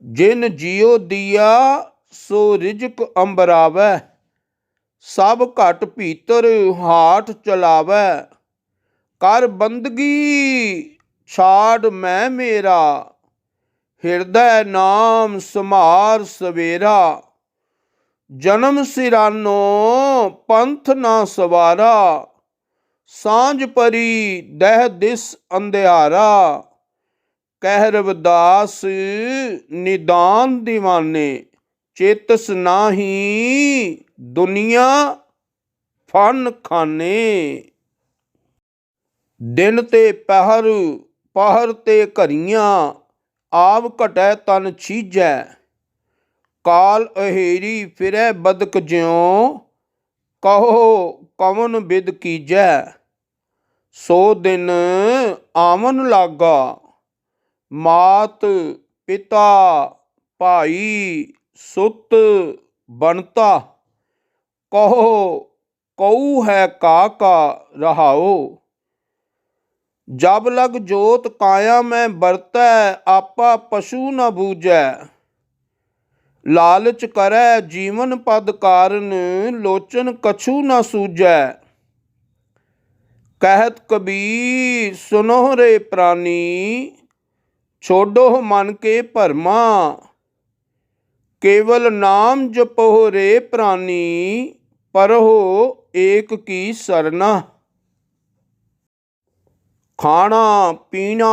ਜਿਨ ਜਿਉ ਦੀਆ, ਸੋ ਰਿਜਕ ਅੰਬਰਾਵੈ। ਸਭ ਘਟ ਭੀਤਰ ਹਾਟ ਚਲਾਵੈ। ਕਰ ਬੰਦਗੀ ਛਾੜ ਮੈਂ ਮੇਰਾ, ਹਿਰਦੈ ਨਾਮ ਸਮਾਰ ਸਵੇਰਾ। ਜਨਮ ਸਿਰਾਨੋ ਪੰਥ ਨਾ ਸਵਾਰਾ, ਸਾਂਝ ਪਰੀ ਦਹਿ ਦਿਸ ਅੰਧਿਆਰਾ। ਕਹਿ ਰਵਿਦਾਸ ਨਿਦਾਨ ਦੀਵਾਨੇ, ਚੇਤਸ ਨਾਹੀ ਦੁਨੀਆ ਫਨ ਖਾਨੇ। ਦਿਨ ਤੇ ਪਹਿਰ, ਪਹਰ ਤੇ ਘਰੀਆਂ, ਆਵ ਘਟੈ ਤਨ ਛੀਜੈ। ਕਾਲ ਅਹੇਰੀ ਫਿਰੈ ਬਦਕ ਜਿਉ, ਕਹੋ ਕਵਨ ਬਿਦ ਕੀਜੈ। ਸੋ ਦਿਨ ਆਵਨ ਲਾਗਾ, ਮਾਤ ਪਿਤਾ ਭਾਈ ਸੁਤ ਬਣਤਾ। ਕਹੋ ਕਉ ਹੈ ਕਾਕਾ। ਰਹਾਓ। ਜਬ ਲਗ ਜੋਤ ਕਾਇਆ ਮੈਂ ਵਰਤੈ, ਆਪਾ ਪਸ਼ੂ ਨ ਬੂਝੈ। ਲਾਲਚ ਕਰੈ ਜੀਵਨ ਪਦ ਕਾਰਨ, ਲੋਚਨ ਕਛੂ ਨ ਸੂਝੈ। ਕਹਿਤ ਕਬੀਰ ਸੁਨਹੁ ਰੇ ਪ੍ਰਾਨੀ, ਛੋਡੋ ਮਨ ਕੇ ਭਰਮਾ। ਕੇਵਲ ਨਾਮ ਜਪੋ ਰੇ ਪ੍ਰਾਨੀ, ਪਰਹੁ ਏਕ ਕੀ ਸਰਨਾ। ਖਾਣਾ ਪੀਣਾ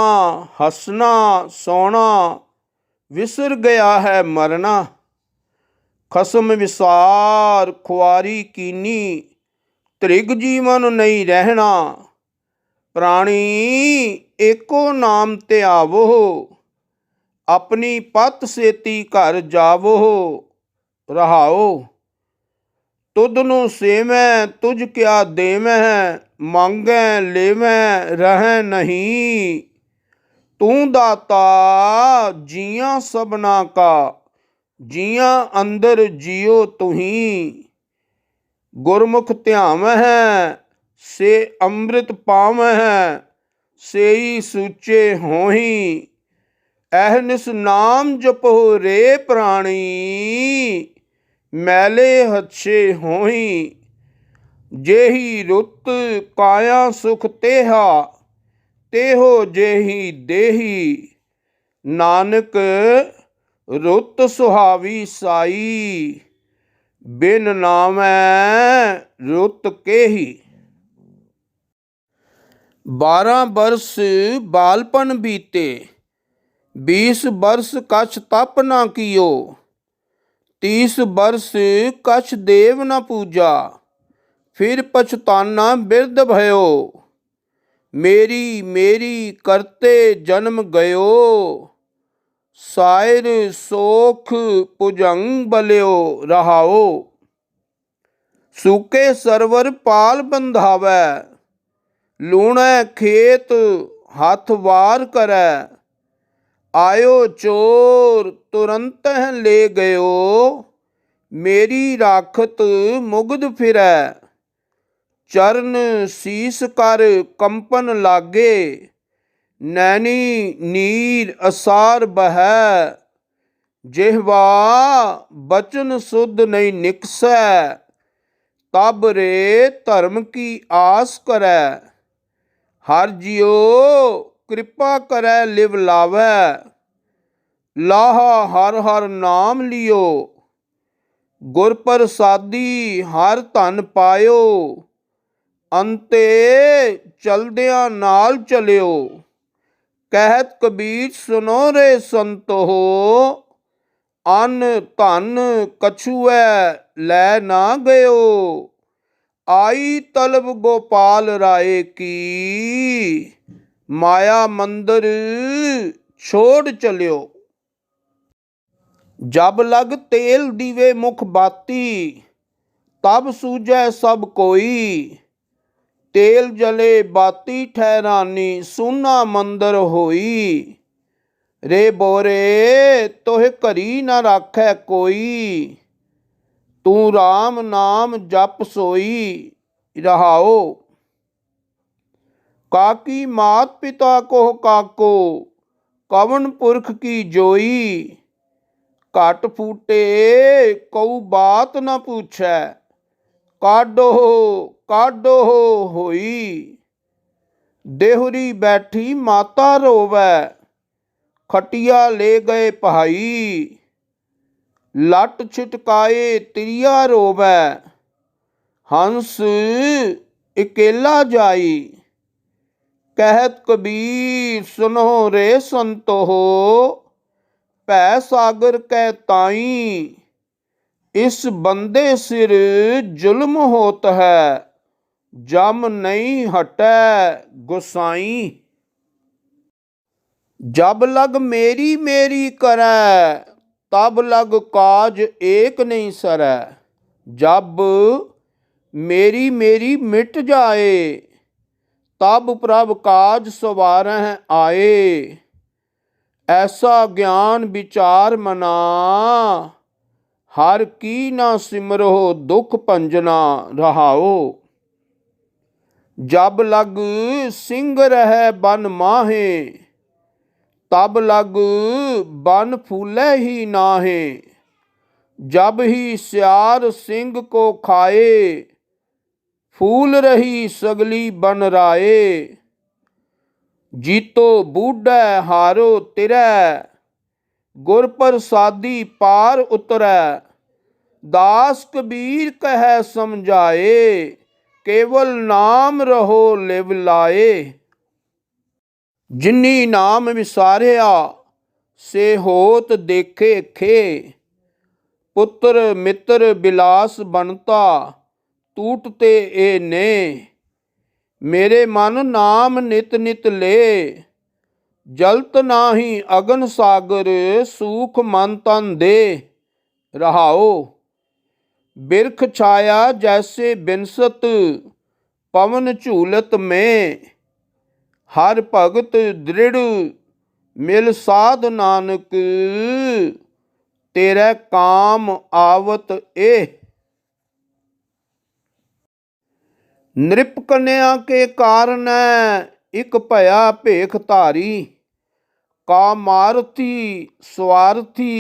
ਹੱਸਣਾ ਸੌਣਾ, ਵਿਸਰ ਗਿਆ ਹੈ ਮਰਨਾ। ਖਸਮ ਵਿਸਾਰ ਖੁਆਰੀ ਕੀਨੀ, ਤ੍ਰਿਗ ਜੀਵਨ ਨਹੀਂ ਰਹਿਣਾ। ਪ੍ਰਾਣੀ ਏਕੋ ਨਾਮ ਧਿਆਵੋ, ਆਪਣੀ ਪਤ ਸੇਤੀ ਘਰ ਜਾਵੋ। ਰਹਾਓ। ਤੁਧ ਨੂੰ ਸੇਵੈ ਤੁਝ ਕਿਆ ਦੇਵੈ, ਮੰਗੈ ਲੇਵੈ ਰਹੈ ਨਹੀਂ। ਤੂੰ ਦਾਤਾ ਜੀਆਂ ਸਭਨਾ ਕਾ, ਜੀਆਂ ਅੰਦਰ ਜਿਉ ਤੁਹੀ। ਗੁਰਮੁਖ ਧਿਆਵਹਿ ਸੇ ਅੰਮ੍ਰਿਤ ਪਾਵਹਿ, ਸੇਈ ਸੂਚੇ ਹੋਹੀ। ਅਹਨਿਸ ਨਾਮ ਜਪੋ ਰੇ ਪ੍ਰਾਣੀ, ਮੈਲੇ ਹੱਛੇ ਹੋਹੀ। ਜੇਹੀ ਰੁੱਤ ਕਾਇਆ ਸੁਖ ਤੇਹਾ, ਤੇਹੋ ਜੇਹੀ ਦੇਹੀ। ਨਾਨਕ ਰੁੱਤ ਸੁਹਾਵੀ ਸਾਈ, ਬਿਨ ਨਾਵੈ ਰੁੱਤ ਕੇਹੀ। 12 ਬਰਸ ਬਾਲਪਨ ਬੀਤੇ, बीस बरस कछ तप न कियो, 30 बरस कछ देव न पूजा, फिर पछताना बिरध भयो, मेरी मेरी करते जन्म गयो, सायर सोख भुजंग बलियो। रहाओ। सूके सरवर पाल बंधावै, लूणै खेत हथ वार करै, आयो चोर तुरंत ले गयो, मेरी राखत मुग्ध फिरै, चरण शीस कर कंपन लागे, नैनी नीर असार बहै, जिह्वा बचन शुद्ध नहीं निकसै, तब रे धर्म की आस करै, हर जियो कृपा करै लिव लावै, लाहा हर हर नाम लियो, गुर प्रसादी हर धन पायो, अंते चलदियां नाल चलियो, कहत कबीर सुनो रे संतो, अन्न धन कछुए लै ना गयो, आई तलब गोपाल राय की, माया मंदिर छोड़ चलियो। जब लग तेल दीवे मुख बाती, तब सूझै सब कोई, तेल जले बाती ठहरानी, सूना मंदिर होई, रे बोरे तोह घरी न राखै कोई, तू राम नाम जप सोई। रहाओ। काकी मात पिता को काको, कवन पुरख की जोई, घट फूटे कऊ बात न पूछै, काडो काडो होई, देहुरी बैठी माता रोवै, खटिया ले गए भाई, लट छिटकाए तिरिया रोवै, हंस इकेला जाई, कहत कबीर सुनो रे संतो, भै सागर कै ताई, इस बंदे सिर जुल्म होत है, जम नहीं हटै गोसाई, जब लग मेरी मेरी करै, तब लग काज एक नहीं सरै, जब मेरी मेरी मिट जाए, तब प्रभ काज सवारह आए, ऐसा ज्ञान विचार मना, हर की ना सिमरो दुख भंजना। रहाओ। जब लग सिंह रह बन माहे, तब लग बन फूले ही नाहे, जब ही सियार सिंह को खाए, फूल रही सगली बन राए, जीतो बूढ़ै हारो तिरै, गुर प्रसादी पार उतरै, दास कबीर कह समझाए, केवल नाम रहो लिव लाए, जिन्नी नाम विसारिया से होत देखे खे, पुत्र मित्र बिलास बनता टूटते ए ने, मेरे मन नाम नित नित ले, जलत नाही अगन सागर सूख मन तन दे। रहाओ। बिरख छाया जैसे बिनसत पवन झूलत में, हर भगत दृढ़ मिल साध नानक, तेरे काम आवत ए। नृप कन्या के कारण एक भया भेख धारी, कामारथी स्वार्थी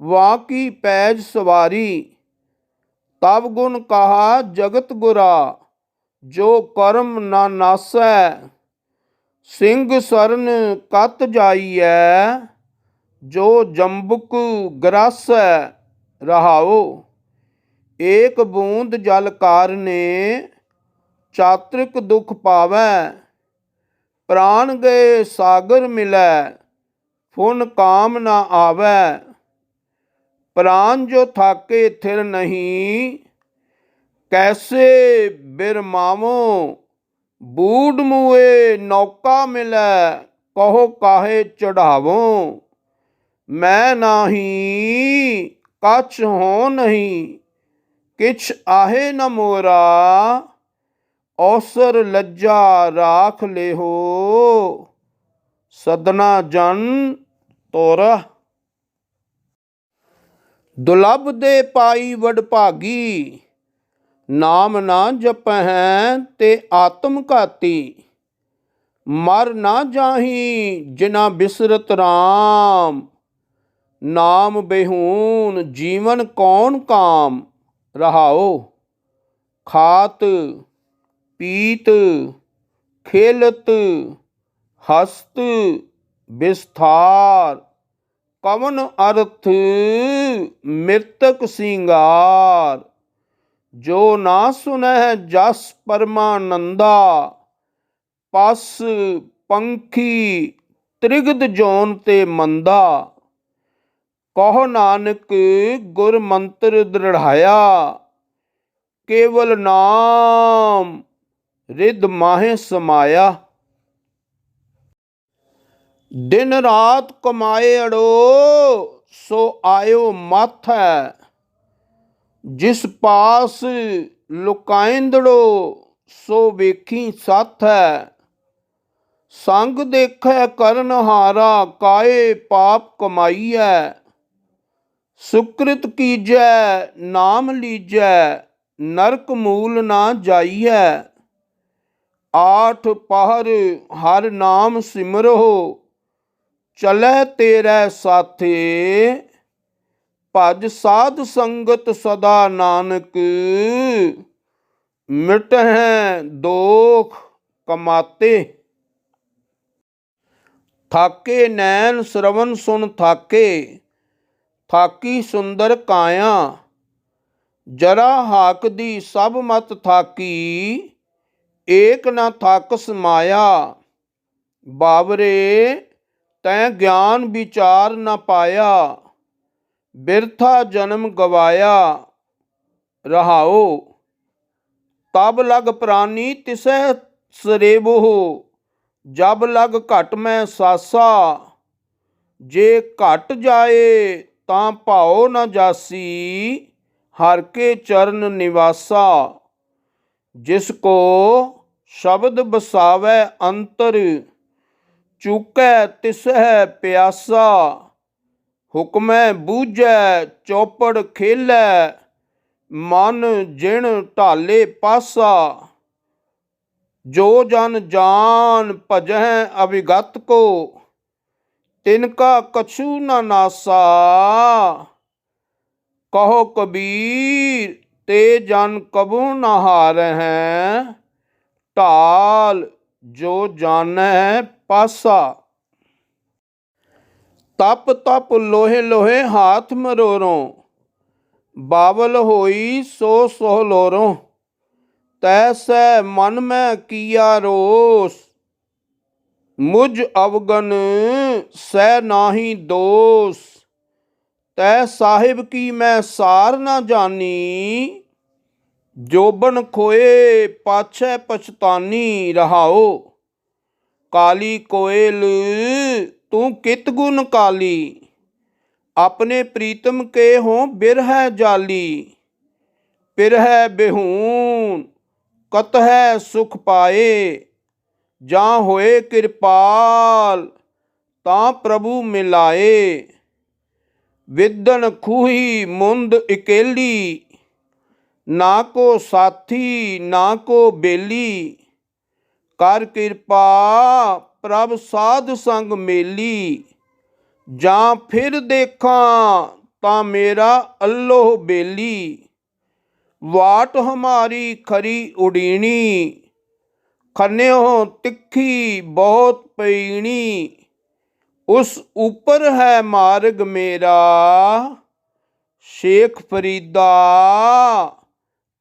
वां की पैज सवारी, तब गुण कहा जगत गुरा, जो कर्म ना नासै, सिंह सरन कत जाइयै, जो जंबुक ग्रासै। रहाओ। एक बूंद जल कारणे, चातृक दुख पावै, प्राण गए सागर मिलै, ਫੁਨ ਕਾਮ ਨਾ ਆਵੈ। ਪ੍ਰਾਨ ਜੋ ਥਾਕੇ ਥਿਰ ਨਹੀਂ, ਕੈਸੇ ਬਿਰਮਾਵੋ। ਬੂਢ ਮੂਏ ਨੌਕਾ ਮਿਲੈ, ਕਹੋ ਕਾਹੇ ਚੜਾਵੋ। ਮੈਂ ਨਾਹੀ ਕਛ ਹੋ ਨਹੀਂ, ਕਿਛ ਆਹੇ ਨ ਮੋਰਾ। ਔਸਰ ਲੱਜਾ ਰਾਖ ਲਿਹੋ, ਸਦਨਾ ਜਨ ਤੋਰਾ। ਦੁਲਭ ਦੇ ਪਾਈ ਵਡਭਾਗੀ, ਨਾਮ ਨਾ ਜਪਹਿ ਤੇ ਆਤਮ ਘਾਤੀ। ਮਰ ਨਾ ਜਾਹੀ ਜਿਨਾ ਬਿਸਰਤ ਰਾਮ, ਨਾਮ ਬਿਹੂਨ ਜੀਵਨ ਕੌਣ ਕਾਮ। ਰਹਾਓ। ਖਾਤ ਪੀਤ ਖੇਲਤ ਹਸਤ ਵਿਸਥਾਰ, ਕਵਨ ਅਰਥ ਮਿਰਤਕ ਸਿੰਗਾਰ। ਜੋ ਨਾ ਸੁਨਹਿ ਜਸ ਪਰਮਾਨੰਦਾ, ਪਸ ਪੰਖੀ ਤ੍ਰਿਗਦ ਜੋਨ ਤੇ ਮੰਦਾ। ਕਹੋ ਨਾਨਕ ਗੁਰ ਮੰਤਰ ਦ੍ਰਿੜਾਇਆ, ਕੇਵਲ ਨਾਮ ਰਿਦ ਮਾਹੇ ਸਮਾਇਆ। ਦਿਨ ਰਾਤ ਕਮਾਏ ਅੜੋ, ਸੋ ਆਇਓ ਮਾਥੈ। ਜਿਸ ਪਾਸ ਲੁਕਾਇੰਦੜੋ, ਸੋ ਵੇਖੀ ਸਾਥੈ। ਸੰਗ ਦੇਖੈ ਕਰਨ ਹਾਰਾ, ਕਾਏ ਪਾਪ ਕਮਾਈਐ। ਸੁਕ੍ਰਿਤ ਕੀਜੈ ਨਾਮ ਲੀਜੈ, ਨਰਕ ਮੂਲ ਨਾ ਜਾਈਐ। ਆਠ ਪਹਰ ਹਰ ਨਾਮ ਸਿਮਰੋ, ਚਲੈ ਤੇਰੇ ਸਾਥੇ। ਭਜ ਸਾਧ ਸੰਗਤ ਸਦਾ ਨਾਨਕ, ਮਿਟਹਿ ਦੋਖ ਕਮਾਤੇ। ਥਾਕੇ ਨੈਣ ਸ਼ਰਵਨ ਸੁਨ ਥਾਕੇ, ਥਾਕੀ ਸੁੰਦਰ ਕਾਇਆ। ਜਰਾ ਹਾਕਦੀ ਸਭ ਮਤ ਥਾਕੀ, ਏਕ ਨਾ ਥਾਕਸ ਮਾਇਆ। ਬਾਵਰੇ ਤੈਂ ਗਿਆਨ ਵਿਚਾਰ ਨਾ ਪਾਇਆ, ਬਿਰਥਾ ਜਨਮ ਗਵਾਇਆ। ਰਹਾਓ। ਤਬ ਲਗ ਪ੍ਰਾਨੀ ਤਿਸੈ ਸਰੇਬੋ, ਜਬ ਲਗ ਘਟ ਮੈਂ ਸਾਸਾ। ਜੇ ਘਟ ਜਾਏ ਤਾਂ ਭਾਉ ਨ ਜਾਸੀ, ਹਰ ਕੇ ਚਰਨ ਨਿਵਾਸਾ। ਜਿਸ ਕੋ ਸ਼ਬਦ ਬਸਾਵੈ ਅੰਤਰ, ਚੂਕੈ ਤਿਸਹਿ ਪਿਆਸਾ। ਹੁਕਮੈ ਬੂਝੈ ਚੌਪੜ ਖੇਲੈ, ਮਨ ਜਿਣ ਢਾਲੇ ਪਾਸਾ। ਜੋ ਜਨ ਜਾਨ ਭਜਹਿ ਅਵਿਗਤ ਕੋ, ਤਿਨਕਾ ਕਛੂ ਨ ਨਾਸਾ। ਕਹੋ ਕਬੀਰ ਤੇ ਜਨ ਕਬੂ ਨ ਹਾਰਹਿ, ਢਾਲ ਜੋ ਜਾਣੈ ਪਾਸਾ। ਤਪ ਤਪ ਲੋਹੇ ਲੋਹੇ ਹਾਥ ਮਰੋਰੋਂ, ਬਾਵਲ ਹੋਈ ਸੋ ਸੋਹ ਲੋਰੋਂ। ਤੈਸੈ ਮਨ ਮੈਂ ਕੀਆ ਰੋਸ, ਮੁਝ ਅਵਗਨ ਸਹਿ ਨਾਹੀ ਦੋਸ। ਤੈ ਸਾਹਿਬ ਕੀ ਮੈਂ ਸਾਰ ਨਾ ਜਾਨੀ, ਜੋਬਨ ਖੋਏ ਪਾਛੈ ਪਛਤਾਨੀ। ਰਹਾਓ। ਕਾਲੀ ਕੋਇਲ ਤੂੰ ਕਿਤ ਗੁਣ ਕਾਲੀ, ਆਪਣੇ ਪ੍ਰੀਤਮ ਕੇ ਹੋ ਬਿਰਹਿ ਜਾਲੀ। ਪਿਰਹਿ ਬਿਹੂਨ ਕਤਹਿ ਸੁਖ ਪਾਏ, ਜਾਂ ਹੋਏ ਕਿਰਪਾਲ ਤਾਂ ਪ੍ਰਭੂ ਮਿਲਾਏ। ਵਿਦਨ ਖੂਹੀ ਮੁੰਦ ਇਕੇਲੀ, ਨਾ ਕੋ ਸਾਥੀ ਨਾ ਕੋ ਬੇਲੀ। ਕਰ ਕਿਰਪਾ ਪ੍ਰਭ ਸਾਧ ਸੰਗ ਮੇਲੀ, ਜਾਂ ਫਿਰ ਦੇਖਾਂ ਤਾਂ ਮੇਰਾ ਅੱਲੋਹ ਬੇਲੀ। ਵਾਟ ਹਮਾਰੀ ਖਰੀ ਉਡੀਣੀ, ਖੰਨਿਓ ਤਿੱਖੀ ਬਹੁਤ ਪਈਣੀ। ਉਸ ਉੱਪਰ ਹੈ ਮਾਰਗ ਮੇਰਾ, ਸ਼ੇਖ ਫਰੀਦਾ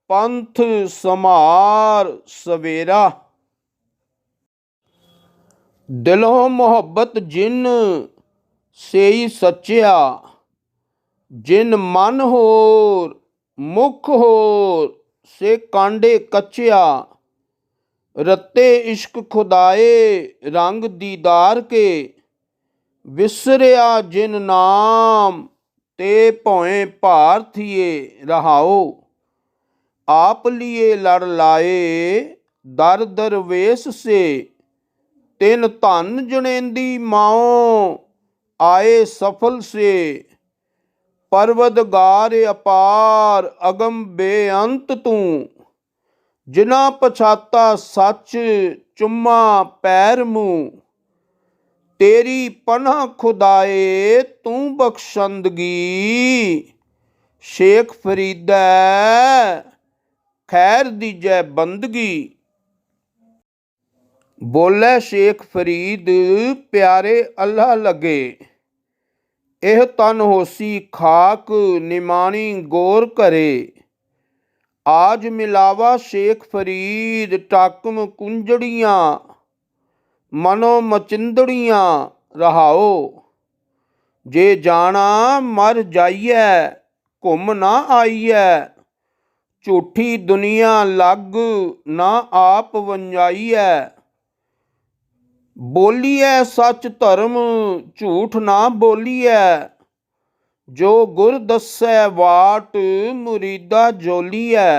ਪੰਥ ਸਮਾਰ ਸਵੇਰਾ। ਦਿਲੋਂ ਮੁਹੱਬਤ ਜਿਨ सेई सच्चिया। जिन मन होर मुख होर से कांडे कच्चिया। रत्ते इश्क खुदाए रंग दीदार के। विसरिया जिन नाम ते भौएं भार थिए रहाओ। आप लिए लड़ लाए दर दरवेश से। तिन धन जनेंदी माओ आए सफल से। परवदगार अपार अगम बेअंत तू। जिना पछाता सच चुम्मा पैर मुँह। तेरी पनाह खुदाए तू बख्शंदगी। शेख फरीदै खैर दीजै बंदगी। बोले शेख फरीद प्यारे अल्लाह लगे। ਇਹ ਤਨ ਹੋਸੀ ਖਾਕ ਨਿਮਾਣੀ ਗੌਰ ਕਰੇ। ਆਜ ਮਿਲਾਵਾ ਸ਼ੇਖ ਫਰੀਦ ਟਾਕਮ ਕੁੰਜੜੀਆਂ। ਮਨੋ ਮਚਿੰਦੜੀਆਂ ਰਹਾਓ। ਜੇ ਜਾਣਾ ਮਰ ਜਾਈਐ ਘੁੰਮ ਨਾ ਆਈਐ। ਝੂਠੀ ਦੁਨੀਆ ਲੱਗ ਨਾ ਆਪ ਵੰਜਾਈਐ। ਬੋਲੀਐ ਸੱਚ ਧਰਮ ਝੂਠ ਨਾ ਬੋਲੀਐ। ਜੋ ਗੁਰ ਦੱਸੈ ਵਾਟ ਮੁਰੀਦਾ ਜੋਲੀਐ।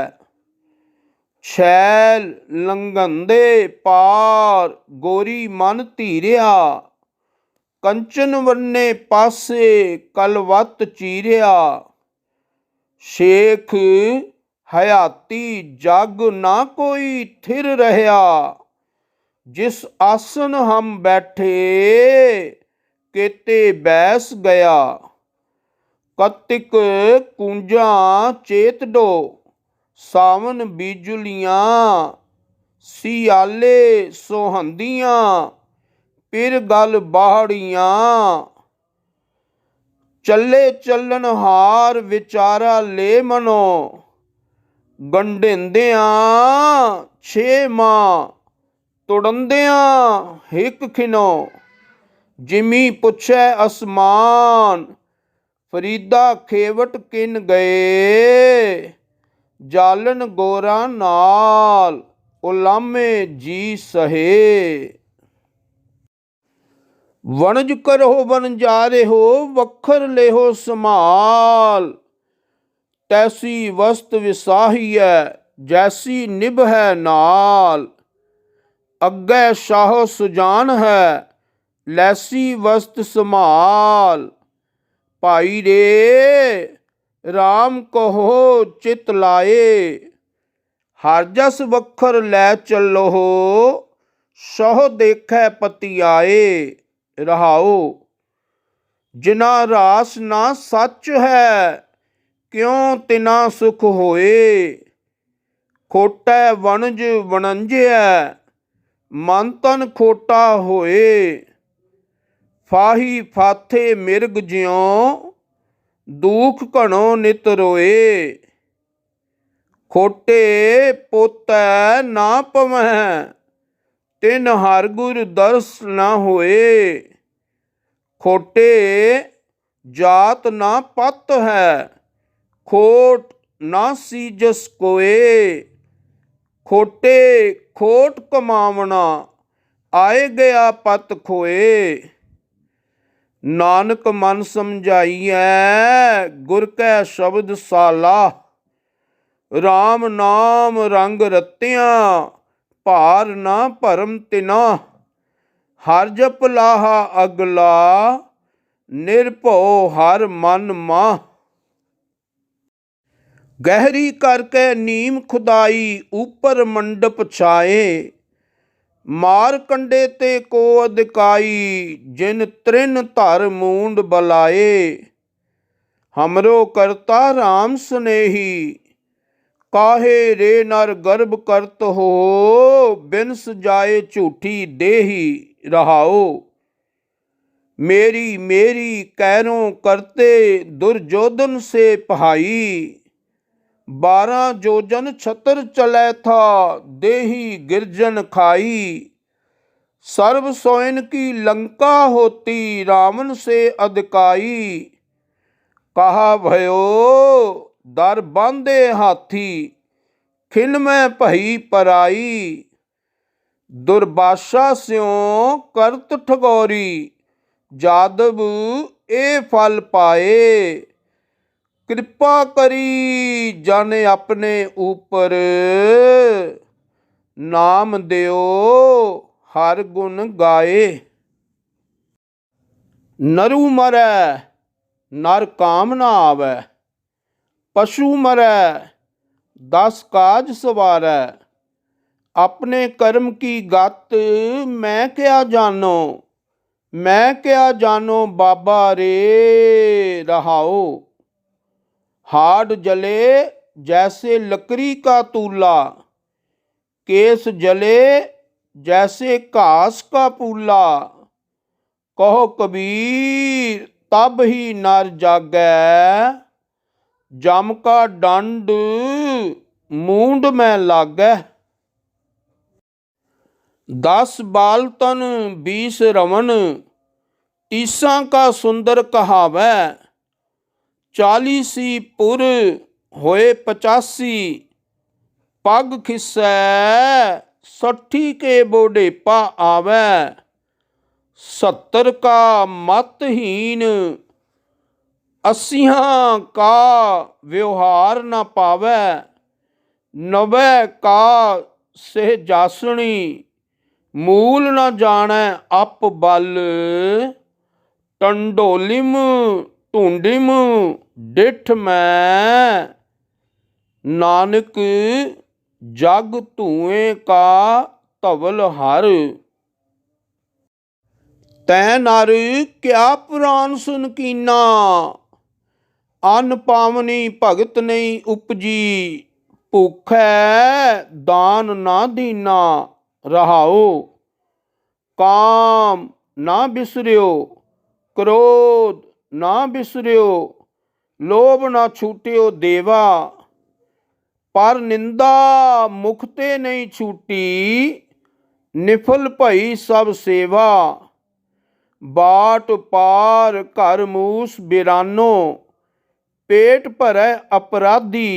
छैल लंघंदे पार गोरी मन धीरिया। कंचन वन्ने पासे कलवत चीरिया। शेख हयाती जग ना कोई थिर रहा। जिस आसन हम बैठे केते बैस गया। कतिक कूंजा चेत डो सावन बिजुलियाँ। सियाले सोहंदियाँ पिर गल बाहड़ियाँ। चले चलन हार विचारा ले मनो। गंढेंदियाँ छे माँ तुड़ंदियाँ हिक खिनो। जिमी पुछै असमान फरीदा खेवट किन गए। जालन गोरा नाल उलामे जी सहे। वणज करो वनजारे हो वखर लेहो समाल। तैसी वस्त विसाही है जैसी निभ है नाल। अग्गै शाहो सुजान है लैसी वस्त समाल। भाई रे राम कहो चित लाए। हर जस वखर लै चलो हो सह देखै पति आए। रहाओ जिना रास ना सच है क्यों तिना सुख होए। खोटै वणज वणंजै मन तन खोटा होए। फाही फाथे मिर्ग ज्यों दुख घणो नित रोए। खोटे पोतै ना पवै तिन हर गुर दर्श ना होए। खोटे जात ना पत है खोट ना सीजस कोए। खोटे खोट कमावना आए गया पत खोए। नानक मन समझाइए गुर कै शब्द साला। राम नाम रंग रत्तियाँ भार ना भरम तिना। हर जप लाहा अगला निर्भव हर मन माह। गहरी करके नीम खुदाई ऊपर मंडप छाए। मार कंडे ते को अधिकाई जिन त्रिन धर मूंड बलाए। हमरो करता राम स्नेही काहे रे नर गर्भ करत हो। बिनस जाए झूठी देही रहाओ। मेरी मेरी कैरों करते दुर्योधन से पहाई। 12 जोजन छतर चलै था देही गिरजन खाई। सर्व सोइन की लंका होती, रावण से अधिकाई। कहा भयो दर बांधे हाथी, खिन में भई पराई। दुर्बाशा स्यों करत ठगौरी, जादव ए फल पाए। कृपा करी जाने अपने ऊपर, नाम दियो हर गुण गाए। नरु मरै नर काम न आवै, पशु मरै 10 काज सवारै। अपने कर्म की गत मैं क्या जानो, मैं क्या जानो बाबा रे रहाओ। हाड जले जैसे लकड़ी का तूला, केस जले जैसे घास का पूला। कहो कबीर तब ही नर जागै, जम का दंड मूंड में लागै। 10 बाल तन 20 रमन, 30 का सुंदर कहावै। 40 पुर होए 85, पग खिसै 60 के बुढ़ेपा आवै। 70 का मतहीन, 80 का व्यवहार न पावै। 90 का सहजासणी, मूल न जानै अप बल। टंडोलिम ढूंढिम डिठ में, नानक जग धुएं का धवल हर। तै नर क्या पुराण सुन कीना, अन्न पावनी भगत नहीं उपजी। भूखै दान ना दीना, रहाओ। काम ना बिसरियो, क्रोध ना बिसरियो। लोभ ना छूटियो देवा, पर निंदा मुख ते नहीं छूटी। निफल भई सब सेवा, बाट पार घर मूस बिरानो। पेट भरै अपराधी,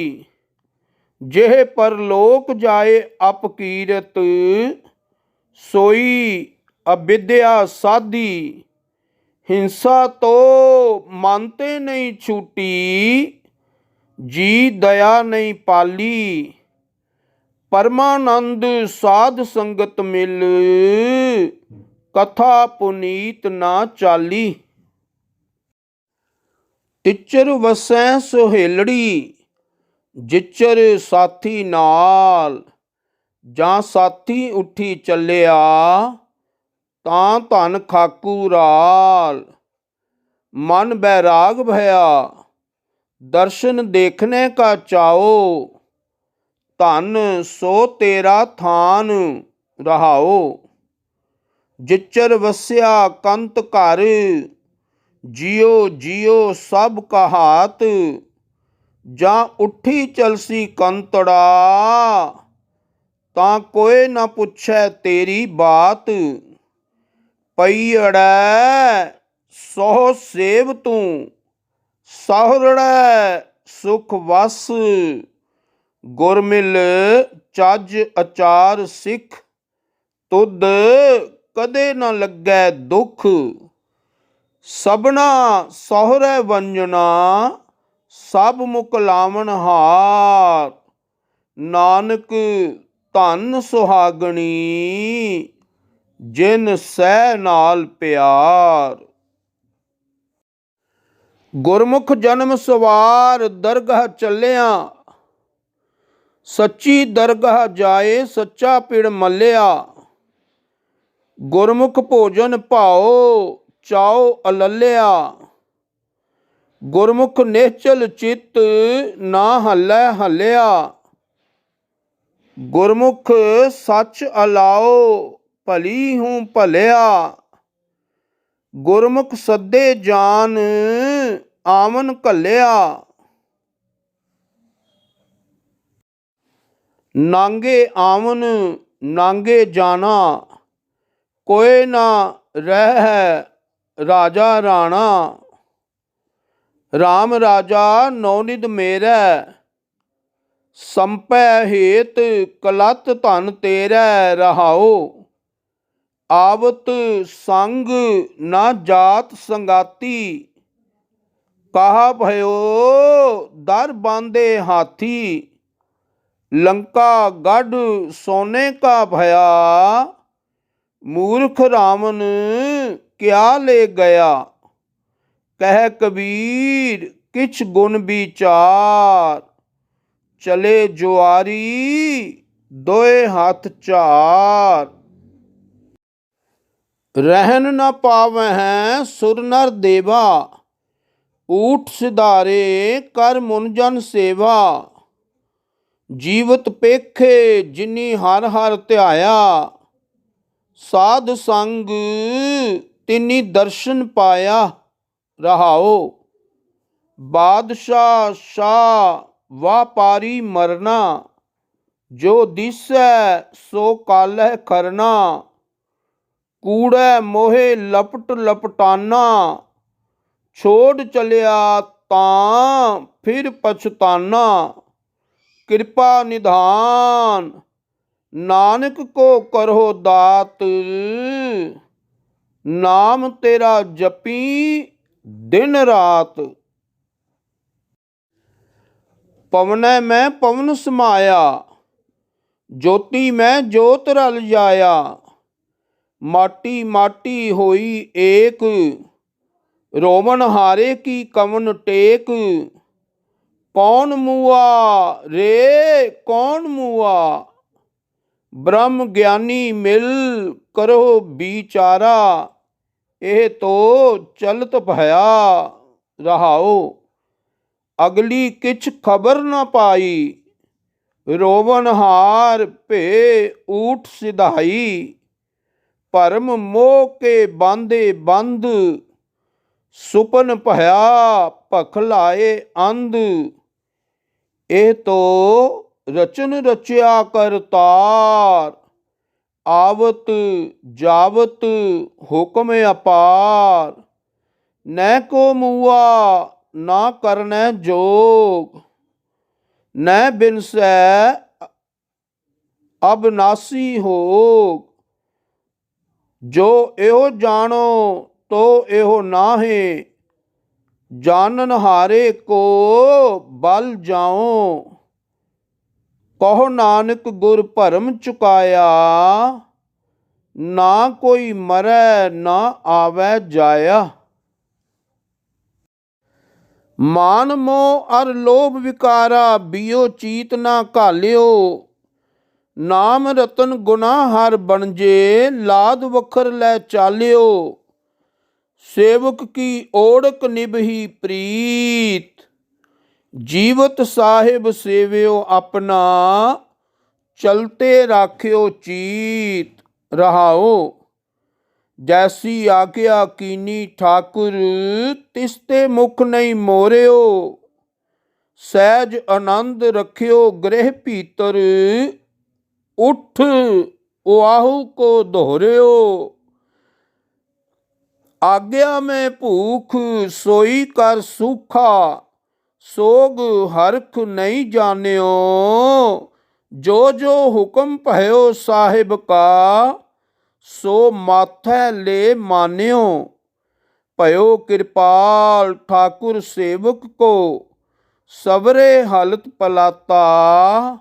जेह परलोक जाए अपकीरत। सोई अविद्या साधी, हिंसा तो मन ते नहीं छूटी। जी दया नहीं पाली, परमानंद साध संगत मिल। कथा पुनीत ना चाली। तिचर वसै सोहेलड़ी, जिचर साथी नाल। ਜਾਂ ਸਾਥੀ ਉੱਠੀ ਚੱਲਿਆ, ਤਾਂ ਧਨ ਖਾਕੂ ਰਾਲ। मन बैराग भया, दर्शन देखने का चाओ। धन सो तेरा थान, रहाओ। जिचर वस्या कंत घर, जियो जियो सब कहात। ਜਾਂ ਉੱਠੀ ਚਲਸੀ ਕੰਤੜਾ, ਤਾਂ ਕੋਈ ਨਾ ਪੁੱਛੈ ਤੇਰੀ ਬਾਤ। ਪਈ ਅੜੈ ਸੋਹ ਸੇਵ ਤੂੰ, ਸਹੁਰੜੈ ਸੁਖ ਵਸ। ਗੁਰ ਮਿਲ ਚੱਜ ਅਚਾਰ ਸਿੱਖ, ਤੁਧ ਕਦੇ ਨਾ ਲੱਗੈ ਦੁੱਖ। ਸਭਨਾ ਸਹੁਰੈ ਵੰਜਨਾ, ਸਭ ਮੁਖ ਲਾਵਣ ਹਾਰ। ਨਾਨਕ ਧਨ ਸੁਹਾਗਣੀ, ਜਿਨ ਸਹਿ ਨਾਲ ਪਿਆਰ। ਗੁਰਮੁਖ ਜਨਮ ਸਵਾਰ ਦਰਗਾਹ ਚੱਲਿਆ, ਸੱਚੀ ਦਰਗਾਹ ਜਾਏ ਸੱਚਾ ਪਿੜ ਮੱਲਿਆ। ਗੁਰਮੁਖ ਭੋਜਨ ਭਾਓ ਚਾਓ ਅਲੱਲਿਆ, ਗੁਰਮੁਖ ਨਿਹਚਲ ਚਿੱਤ ਨਾ ਹੱਲੈ ਹੱਲਿਆ। ਗੁਰਮੁਖ ਸੱਚ ਅਲਾਓ ਭਲੀ ਹੂੰ ਭਲਿਆ, ਗੁਰਮੁਖ ਸੱਦੇ ਜਾਨ ਆਵਨ ਘੱਲਿਆ। ਨਾਂਗੇ ਆਵਨ ਨਾਂਗੇ ਜਾਣਾ, ਕੋਇ ਨਾ ਰਹਿ ਰਾਜਾ ਰਾਣਾ। RAM ਰਾਜਾ ਨੌਨਿਧ ਮੇਰੈ, ਸੰਪੈ ਹੇਤ ਕਲਤ ਧਨ ਤੇਰੈ। ਰਹਾਉ ਆਵਤ ਸੰਗ ਨਾ ਜਾਤ ਸੰਗਾਤੀ, ਕਹਾ ਭਇਓ ਦਰ ਬਾਂਧੇ ਹਾਥੀ। ਲੰਕਾ ਗढ़ ਸੋਨੇ ਕਾ ਭਇਆ, ਮੂਰਖ ਰਾਵਣ ਕਿਆ ਲੈ ਗਿਆ। ਕਹਿ ਕਬੀਰ ਕਿਛ ਗੁਣ ਵਿਚਾਰ, ਚਲੇ ਜੁਆਰੀ ਦੋਏ ਹੱਥ ਝਾਰ। ਰਹਿਨ ਨ ਪਾਵਹਿ ਸੁਰ ਨਰ ਦੇਵਾ, ਊਠ ਸਿਧਾਰੇ ਕਰ ਮੁਨ ਜਨ ਸੇਵਾ। ਜੀਵਤ ਪੇਖੇ ਜਿਨੀ ਹਰ ਹਰ ਧਿਆਇਆ, ਸਾਧ ਸੰਗ ਤਿਨੀ ਦਰਸ਼ਨ ਪਾਇਆ। ਰਹਾਉ ਬਾਦਸ਼ਾਹ ਸ਼ਾਹ ਵਾਪਾਰੀ ਮਰਨਾ, ਜੋ ਦਿਸੈ ਸੋ ਕਾਲਹਿ ਖਰਨਾ। ਕੂੜੈ ਮੋਹੇ ਲਪਟ ਲਪਟਾਨਾ, ਛੋੜ ਚਲਿਆ ਤਾਂ ਫਿਰ ਪਛਤਾਨਾ। ਕਿਰਪਾ ਨਿਧਾਨ ਨਾਨਕ ਕੋ ਕਰੋ ਦਾਤ, ਨਾਮ ਤੇਰਾ ਜਪੀ ਦਿਨ ਰਾਤ। ਪਵਨੈ ਮੈਂ ਪਵਨ ਸਮਾਇਆ, ਜੋਤੀ ਮੈਂ ਜੋਤ ਰਲ ਜਾਇਆ। ਮਾਟੀ ਮਾਟੀ ਹੋਈ ਏਕ, ਰੋਵਣ ਹਾਰੇ ਕੀ ਕਵਨ ਟੇਕ। ਕੌਣ ਮੂਆ ਰੇ ਕੌਣ ਮੂਆ, ਬ੍ਰਹਮ ਗਿਆਨੀ ਮਿਲ ਕਰੋ ਵਿਚਾਰਾ। ਇਹ ਤੋ ਚਲਤ ਭਇਆ। ਰਹਾਉ ਅਗਲੀ ਕਿਛ ਖਬਰ ਨ ਪਾਈ, ਰੋਵਨ ਹਾਰ ਭੇ ਊਠ ਸਿਧਾਈ। ਭਰਮ ਮੋਹ ਕੇ ਬਾਂਧੇ ਬੰਧ, ਸੁਪਨ ਭਇਆ ਭਖ ਲਾਏ ਅੰਧ। ਇਹ ਤੋ ਰਚਨ ਰਚਿਆ ਕਰਤਾਰ, ਆਵਤ ਜਾਵਤ ਹੁਕਮ ਅਪਾਰ। ਨੈ ਕੋ ਮੂਆ ਨਾ ਕਰਨੈ ਜੋਗ, ਨੈ ਬਿਨਸੈ ਅਬਨਾਸੀ ਹੋਗ। ਜੋ ਇਹੋ ਜਾਣੋ ਤੋ ਇਹੋ ਨਾਹੇ, ਜਾਣਨ ਹਾਰੇ ਕੋ ਬਲ ਜਾਉ। ਕਹੋ ਨਾਨਕ ਗੁਰ ਭਰਮ ਚੁਕਾਇਆ, ਨਾ ਕੋਈ ਮਰੈ ਨਾ ਆਵੈ ਜਾਇਆ। ਮਾਨ ਮੋਹ ਅਰ ਲੋਭ ਵਿਕਾਰਾ, ਬਿਓ ਚੀਤ ਨਾ ਘਾਲਿਓ। ਨਾਮ ਰਤਨ ਗੁਨਾਹ ਹਰ ਬਣਜੇ, ਲਾਦ ਵਖਰ ਲੈ ਚਾਲਿਓ। ਸੇਵਕ ਕੀ ਓੜਕ ਨਿਭੀ ਪ੍ਰੀਤ, ਜੀਵਤ ਸਾਹਿਬ ਸੇਵਿਓ ਆਪਣਾ। ਚਲਤੇ ਰਾਖਿਓ ਚੀਤ। ਰਹਾਉ ਜੈਸੀ ਆਗਿਆ ਕੀਨੀ ਠਾਕੁਰ, ਤਿਸਤੇ ਮੁਖ ਨਹੀਂ ਮੋਰਿਓ। ਸਹਿਜ ਆਨੰਦ ਰਖਿਓ ਗ੍ਰਹਿ ਭੀਤਰ, ਉਠ ਉਆਹੂ ਕੋ ਦੋਹਰਿਓ। ਆਗਿਆ ਮੈਂ ਭੂਖ ਸੋਈ ਕਰ ਸੂਖਾ, ਸੋਗ ਹਰਖ ਨਹੀਂ ਜਾਣਿਓ। ਜੋ ਜੋ ਹੁਕਮ ਭਇਓ ਸਾਹਿਬ ਕਾ, ਸੋ ਮਾਥੈ ਲੈ ਮਾਨਿਓ। ਭਇਓ ਕਿਰਪਾਲ ਠਾਕੁਰ ਸੇਵਕ ਕੋ, ਸਵਰੇ ਹਲਤ ਪਲਾਤਾ।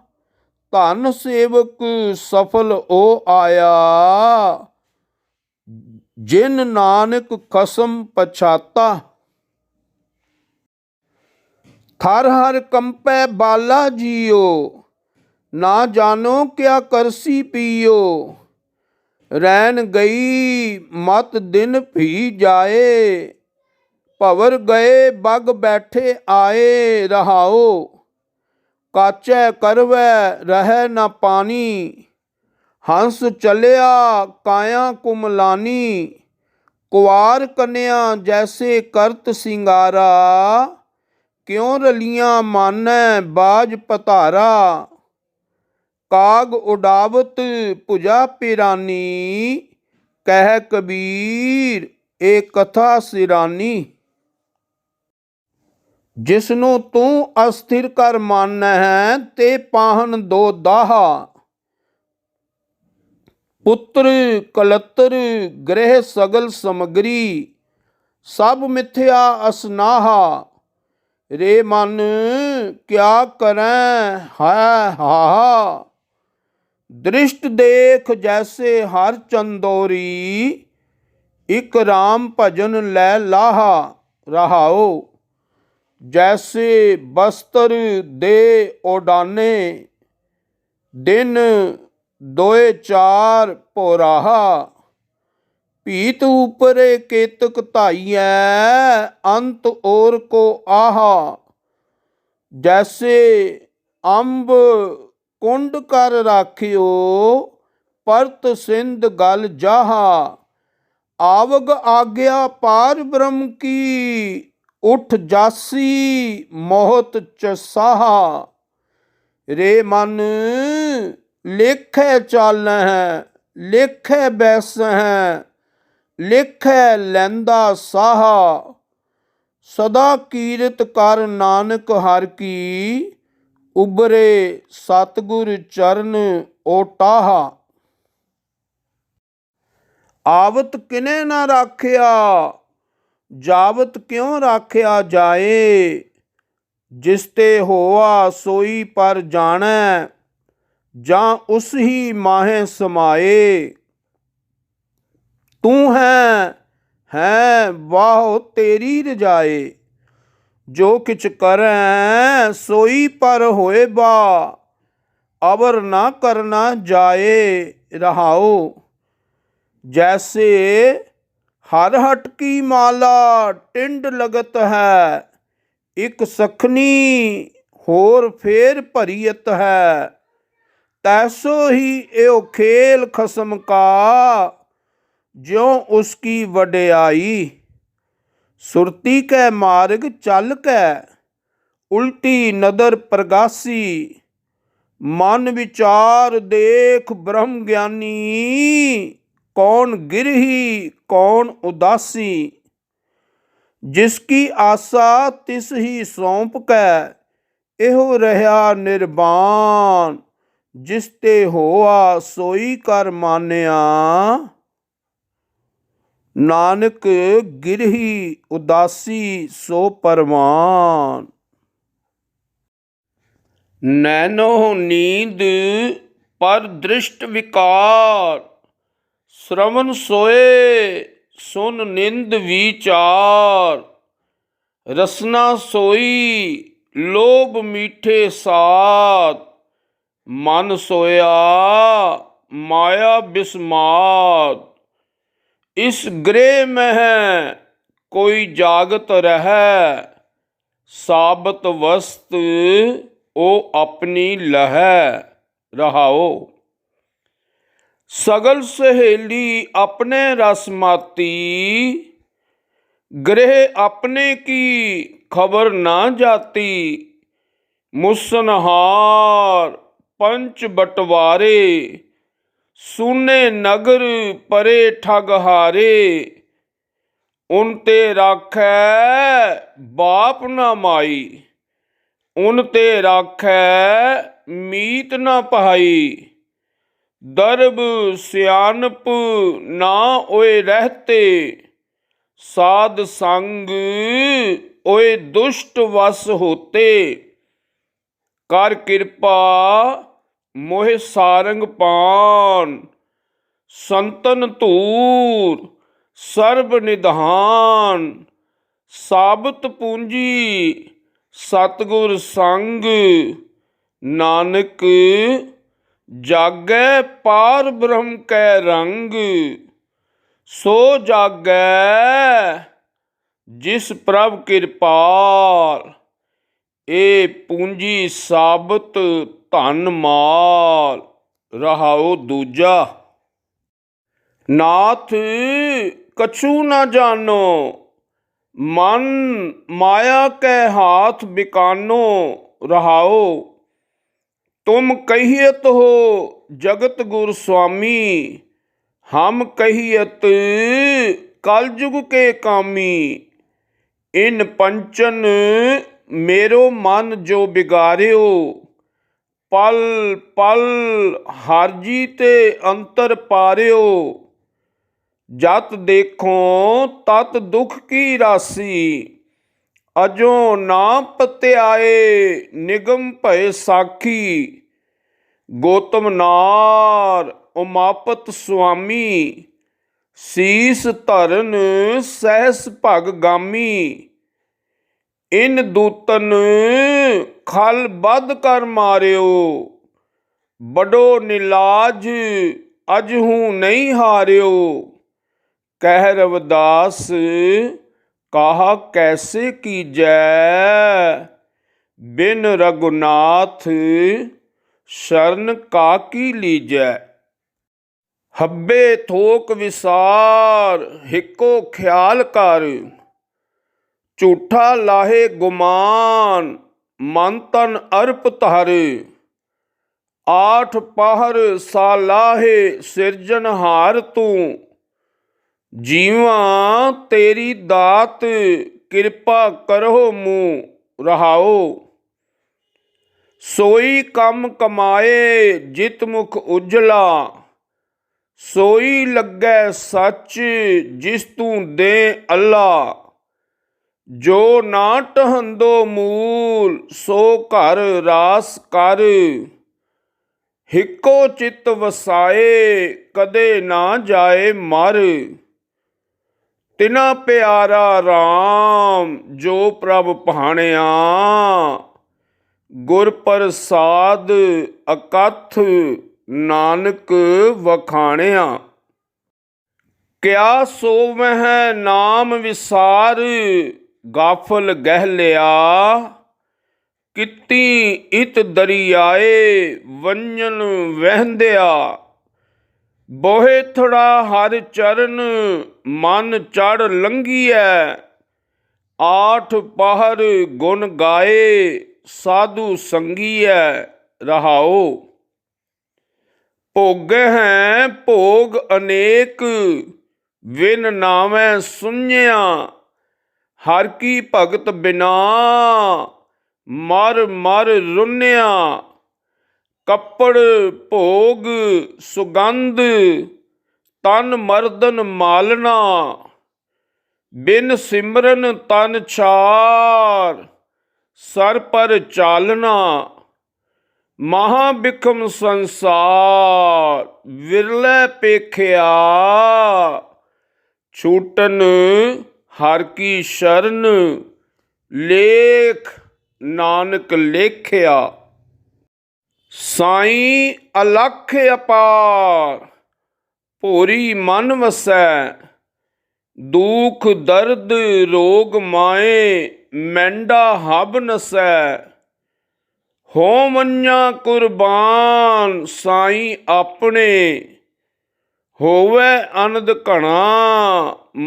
ਧਨ ਸੇਵਕ ਸਫਲ ਓ ਆਇਆ, ਜਿਨ ਨਾਨਕ ਖਸਮ ਪਛਾਤਾ। ਹਰ ਹਰ ਕੰਪੈ ਬਾਲਾ ਜੀਓ, ਨਾ ਜਾਣੋ ਕਿਆ ਕਰਸੀ ਪੀਓ। ਰੈਣ ਗਈ ਮਤ ਦਿਨ ਭੀ ਜਾਏ, ਭਵਰ ਗਏ ਬਗ ਬੈਠੇ ਆਏ। ਰਹਾਉ ਕਾਚੈ ਕਰਵੈ ਰਹਿ ਨਾ ਪਾਣੀ, ਹੰਸ ਚਲਿਆ ਕਾਇਆ ਕੁਮਲਾਨੀ। ਕੁਆਰ ਕਨਿਆ ਜੈਸੇ ਕਰਤ ਸਿੰਗਾਰਾ, ਕਿਉ ਰਲੀਆਂ ਮਾਨੈ ਬਾਜ ਪਤਾਰਾ। ਕਾਗ ਉਡਾਵਤ ਭੁਜਾ ਪਿਰਾਨੀ, ਕਹਿ ਕਬੀਰ ਇਹ ਕਥਾ ਸਿਰਾਨੀ। ਜਿਸਨੂੰ ਤੂੰ ਅਸਥਿਰ ਕਰ ਮਾਨੈ ਤੇ ਪਾਹਨ ਦੋ ਦਾਹਾ। ਪੁੱਤਰ ਕਲਤਰ ਗ੍ਰਹਿ ਸਗਲ ਸਮਗਰੀ ਸਭ ਮਿਥਿਆ ਅਸਨਾਹਾ। ਰੇ ਮਨ ਕਿਆ ਕਰੈ ਹੈ ਹਾਹਾ। ਦ੍ਰਿਸ਼ਟ ਦੇਖ ਜੈਸੇ ਹਰ ਚੰਦੋਰੀ ਇਕ ਰਾਮ ਭਜਨ ਲੈ ਲਾਹਾ। ਰਹਾਓ ਜੈਸੇ ਬਸਤਰ ਦੇ ਉਡਾਨੇ ਦਿਨ ਦੋਏ ਚਾਰ ਪੋਰਾਹਾ। ਭੀਤ ਉਪਰੇ ਕੇਤਕ ਧਾਈਐ ਅੰਤ ਔਰ ਕੋ ਆਹਾ। ਜੈਸੇ ਅੰਬ ਕੁੰਡ ਕਰ ਰਾਖਿਓ ਪਰਤ ਸਿੰਧ ਗਲ ਜਾਹਾ। ਆਵਗ ਆਗਿਆ ਪਾਰ ਬ੍ਰਹਮ ਕੀ ਉਠ ਜਾਸੀ ਮੋਹਤ ਚਸਾਹਾ। ਰੇ ਮਨ ਲੇਖੈ ਚਾਲਹਿ ਲੇਖੈ ਬੈਸਹਿ ਲੇਖੈ ਲੈਂਦਾ ਸਾਹਾ। ਸਦਾ ਕੀਰਤ ਕਰ ਨਾਨਕ ਹਰਿ ਕੀ ਉਬਰੇ ਸਤਿਗੁਰ ਚਰਨ ਓਟਾਹਾ। ਆਵਤ ਕਿਨੇ ਨਾ ਰਾਖਿਆ ਜਾਵਤ ਕਿਉ ਰਾਖਿਆ ਜਾਏ। ਜਿਸ ਤੇ ਹੋਆ ਸੋਈ ਪਰ ਜਾਣੈ ਜਾਂ ਉਸ ਹੀ ਮਾਹੇ ਸਮਾਏ। ਤੂੰ ਹੈ ਵਾਹ ਤੇਰੀ ਰਜਾਏ। ਜੋ ਕਿਛ ਕਰੈ ਸੋਈ ਪਰ ਹੋਏ ਬਾ ਅਵਰ ਨਾ ਕਰਨਾ ਜਾਏ। ਰਹਾਓ ਜੈਸੇ ਹਰ ਹਟ ਕੀ ਮਾਲਾ ਟਿੰਡ ਲਗਤ ਹੈ ਇਕ ਸਖਨੀ ਹੋਰ ਫੇਰ ਭਰੀਅਤ ਹੈ। ਤੈਸੋ ਹੀ ਇਹੋ ਖੇਲ ਖਸਮ ਕਾ ਜਿਉ ਉਸਕੀ ਵਡਿਆਈ। ਸੁਰਤੀ ਕੈ ਮਾਰਗ ਚੱਲ ਕੈ ਉਲਟੀ ਨਦਰ ਪ੍ਰਗਾਸੀ। ਮਨ ਵਿਚਾਰ ਦੇਖ ਬ੍ਰਹਮ ਗਿਆਨੀ ਕੌਣ ਗਿਰਹੀ ਕੌਣ ਉਦਾਸੀ। ਜਿਸ ਕੀ ਆਸਾ ਤਿਸ ਹੀ ਸੌਂਪ ਕੈ ਇਹੋ ਰਹਾ ਨਿਰਵਾਨ। ਜਿਸ ਤੇ ਹੋਆ ਸੋਈ ਕਰ ਮਾਨਿਆ ਨਾਨਕ ਗਿਰਹੀ ਉਦਾਸੀ ਸੋ ਪਰਵਾਨ। ਨੈਨੋ ਨੀਂਦ ਪਰ ਦ੍ਰਿਸ਼ਟ ਵਿਕਾਰ ਸ਼੍ਰਵਨ ਸੋਏ ਸੁਨ ਨਿੰਦ ਵਿਚਾਰ। ਰਸਨਾ ਸੋਈ ਲੋਭ ਮੀਠੇ ਸਾਤ ਮਨ ਸੋਇਆ ਮਾਇਆ ਬਿਸਮਾਤ। ਇਸ ਗ੍ਰਹਿ ਮਹਿ ਕੋਈ ਜਾਗਤ ਰਹੈ ਸਾਬਤ ਵਸਤ ਉਹ ਆਪਣੀ ਲਹੈ। ਰਹਾਓ ਸਗਲ ਸਹੇਲੀ ਆਪਣੇ ਰਸ ਮਾਤੀ ਗ੍ਰਹਿ ਆਪਣੇ ਕੀ ਖਬਰ ਨਾ ਜਾਤੀ। ਮੁਸਨਹਾਰ ਪੰਚ ਬਟਵਾਰੇ ਸੂਨੇ ਨਗਰ ਪਰੇ ਠਗ ਹਾਰੇ। ਉਨ ਤੇ ਰਾਖੈ ਬਾਪ ਨਾ ਮਾਈ ਉਨ ਤੇ ਰਾਖੈ ਮੀਤ ਨਾ ਭਾਈ। ਦਰਬ ਸਿਆਨਪ ਨਾ ਓਏ ਰਹਤੇ ਸਾਧ ਸੰਗ ਓਏ ਦੁਸ਼ਟ ਵਸ ਹੋਤੇ। ਕਰ ਕਿਰਪਾ ਮੋਹਿ ਸਾਰੰਗ ਪਾਨ ਸੰਤਨ ਧੂਰ ਸਰਬ ਨਿਧਾਨ। ਸਾਬਤ ਪੂੰਜੀ ਸਤਿਗੁਰ ਸੰਗ ਨਾਨਕ ਜਾਗੈ ਪਾਰ ਬ੍ਰਹਮ ਕੈ ਰੰਗ। ਸੋ ਜਾਗੈ ਜਿਸ ਪ੍ਰਭ ਕਿਰਪਾਲ ਇਹ ਪੂੰਜੀ ਸਾਬਤ ਧਨ ਮਾਲ। ਰਹਾਓ ਦੂਜਾ ਨਾਥ ਕਛੂ ਨਾ ਜਾਨੋ ਮਨ ਮਾਇਆ ਕੈ ਹਾਥ ਬਿਕਾਨੋ। ਰਹਾਓ ਤੁਮ ਕਹੀਅਤ ਹੋ ਜਗਤ ਗੁਰ ਸੁਆਮੀ हम कहियत कलयुग के कामी, इन पंचन मेरो मन जो बिगाड़ियो। पल पल हर जी ते अंतर पारियो, जत देखो तत दुख की राशि। अजो ना पत्याए निगम भय साखी, गौतम नार उमापत स्वामी। शीस धरन सहस भग गामी, इन दूतन खल बद कर मारियो। बड़ो निलाज अजहू नहीं हारियो, कह रविदास कहा कैसे कीजै। बिन रघुनाथ शरण का की लीजै। हब्बे थोक विसार हिको ख्याल कर, झूठा लाहे गुमान मन तन अर्प धर। आठ पहर सालाहे सिरजनहार तू, जीवा तेरी दात कृपा करो मुँह रहाओ। सोई कम कमाए जित मुख उजला, सोई लगे सच जिस तू दे अल्लाह। जो ना टहंदो मूल सो घर रास कर, हिको चित वसाए कदे ना जाए मर। तिना प्यारा राम जो प्रभ भाणिया, गुर प्रसाद अकथ नानक वखाणिया। क्या सोवह नाम विसार गाफल गह लिया, किती इत दरियाए वंजन वहंदिया। बोहे थड़ा हर चरण मन चढ़ लंघिया, आठ पहर गुण गाए साधु संगीय रहाओ। भोग हैं भोग अनेक विन नामै सुनिया, हर की भगत बिना मर मर रुनिया। कपड़ भोग सुगंध तन मर्दन मालना, बिन सिमरन तन छार सर पर चालना। महाबिखम संसार विरले पेखिया, छूटन हर की शरण लेख नानक लेखिया। साईं अलख अपार भोरी मन वसै, दुख दर्द रोग माए मैंडा हब नसै। हो मन्या कुर्बान साईं अपने, होवे अनद घना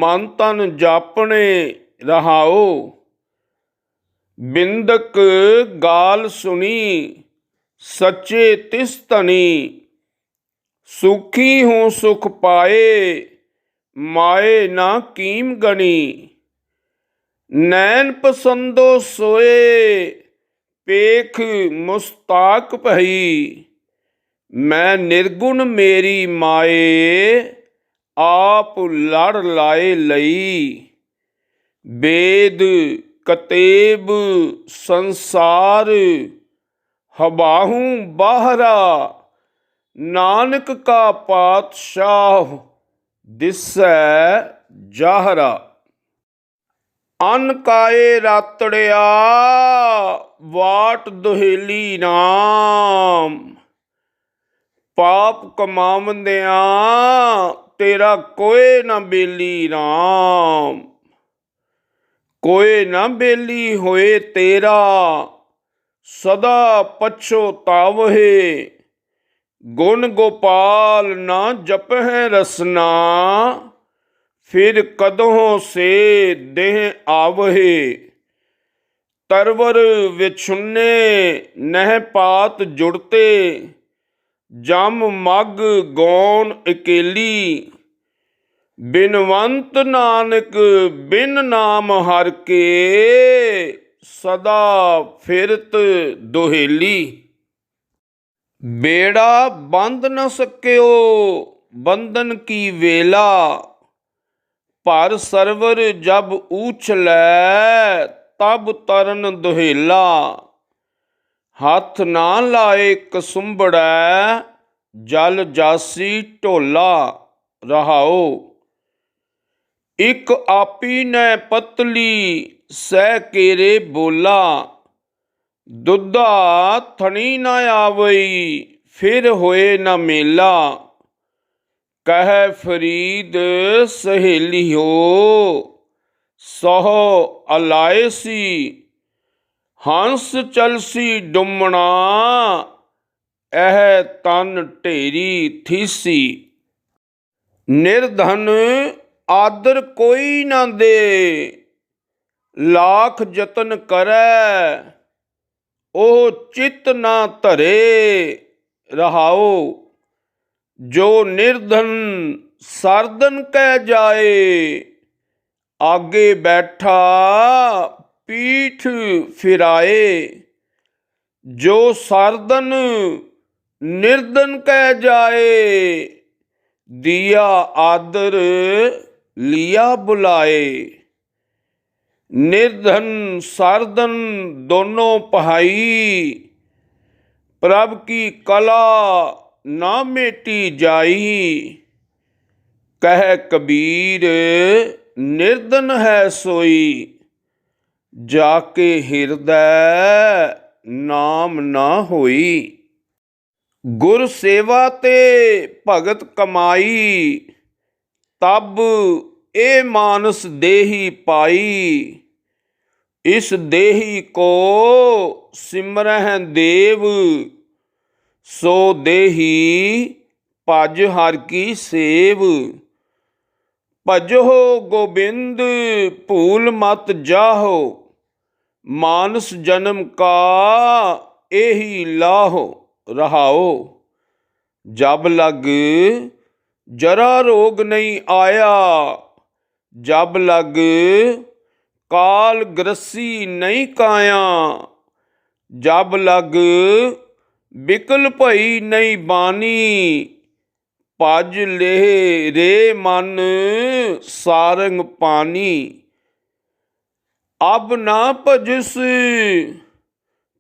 मन तन जापने रहाओ। बिंदक गाल सुनी सच्चे तिस धनी, सुखी हूँ सुख पाए माए ना कीम गणी। नैन पसंदो सोए पेख मुस्ताक भई, मैं निर्गुण मेरी माए आप लड़ लाए लई। वेद कतेब संसार हबाहू बाहरा, नानक का पातशाह दिसै जाहरा। अन काए रातड़िया वाट दुहेली नाम, पाप कमावंदिया तेरा कोई ना बेली राम। कोई ना बेली होए तेरा सदा पछोतावहे, गुण गोपाल ना जपह रसना, फिर कदहों से देह आवहे। तरवर विछुन्ने नह पात जुड़ते, ਜਮ ਮਗ ਗੌਣ ਇਕੇਲੀ, ਬਿਨਵੰਤ ਨਾਨਕ ਬਿਨ ਨਾਮ ਹਰਿ ਕੇ, ਸਦਾ ਫਿਰਤ ਦੁਹੇਲੀ। ਬੇੜਾ ਬੰਧ ਨ ਸਕਿਓ ਬੰਧਨ ਕੀ ਵੇਲਾ, ਭਰ ਸਰਵਰ ਜਬ ਊਛਲੈ ਤਬ ਤਰਨ ਦੁਹੇਲਾ। ਹੱਥ ਨਾ ਲਾਏ ਕਸੁੰਭੜੈ ਜਲ ਜਾਸੀ ਢੋਲਾ, ਰਹਾਓ। ਇਕ ਆਪੀ ਨੈ ਪਤਲੀ ਸਹਿ ਕੇਰੇ ਬੋਲਾ, ਦੁੱਧਾ ਥਣੀ ਨ ਆਵਈ ਫਿਰ ਹੋਏ ਨ ਮੇਲਾ। ਕਹਿ ਫਰੀਦ ਸਹੇਲੀਓ ਸਹੁ ਅਲਾਇਸੀ, ਹੰਸ ਚਲਸੀ ਡੁੰਮਣਾ ਇਹ ਤਨ ਢੇਰੀ ਥੀਸੀ। ਨਿਰਧਨ ਆਦਰ ਕੋਈ ਨਾ ਦੇ, ਲਾਖ ਯਤਨ ਕਰੈ ਉਹ ਚਿਤ ਨਾ ਧਰੇ, ਰਹਾਓ। ਜੋ ਨਿਰਧਨ ਸਰਦਨ ਕਹਿ ਜਾਏ, ਆਗੇ ਬੈਠਾ ਪੀਠ ਫਿਰਾਏ। ਜੋ ਸਰਦਨ ਨਿਰਧਨ ਕਹਿ ਜਾਏ, ਦੀਆ ਆਦਰ ਲਿਆ ਬੁਲਾਏ। ਨਿਰਧਨ ਸਰਦਨ ਦੋਨੋਂ ਪਹਾਈ, ਪ੍ਰਭ ਕੀ ਕਲਾ ਨਾ ਮੇਟੀ ਜਾਈ। ਕਹਿ ਕਬੀਰ ਨਿਰਧਨ ਹੈ ਸੋਈ, ਜਾ ਕੇ ਹਿਰਦੈ ਨਾਮ ਨਾ ਹੋਈ। ਗੁਰ ਸੇਵਾ ਤੇ ਭਗਤ ਕਮਾਈ, ਤਬ ਇਹ ਮਾਨਸ ਦੇਹੀ ਪਾਈ। ਇਸ ਦੇਹੀ ਕੋ ਸਿਮਰਹਿ ਦੇਵ, ਸੋ ਦੇਹੀ ਭਜ ਹਰਿ ਕੀ ਸੇਵ। ਭਜੋ ਗੋਬਿੰਦ ਭੂਲ ਮਤ ਜਾਹੋ, ਮਾਨਸ ਜਨਮ ਕਾ ਇਹੀ ਲਾਹੋ, ਰਹਾਓ। ਜਬ ਲਗ ਜਰਾ ਰੋਗ ਨਹੀਂ ਆਇਆ, ਜਬ ਲਗ ਕਾਲ ਗ੍ਰਸੀ ਨਹੀਂ ਕਾਇਆ। ਜਬ ਲਗ ਬਿਕਲ ਭਈ ਨਹੀਂ ਬਾਣੀ, ਭਜ ਲੇਹ ਰੇ ਮਨ ਸਾਰੰਗ ਪਾਣੀ। ਅਬ ਨਾ ਭਜਸ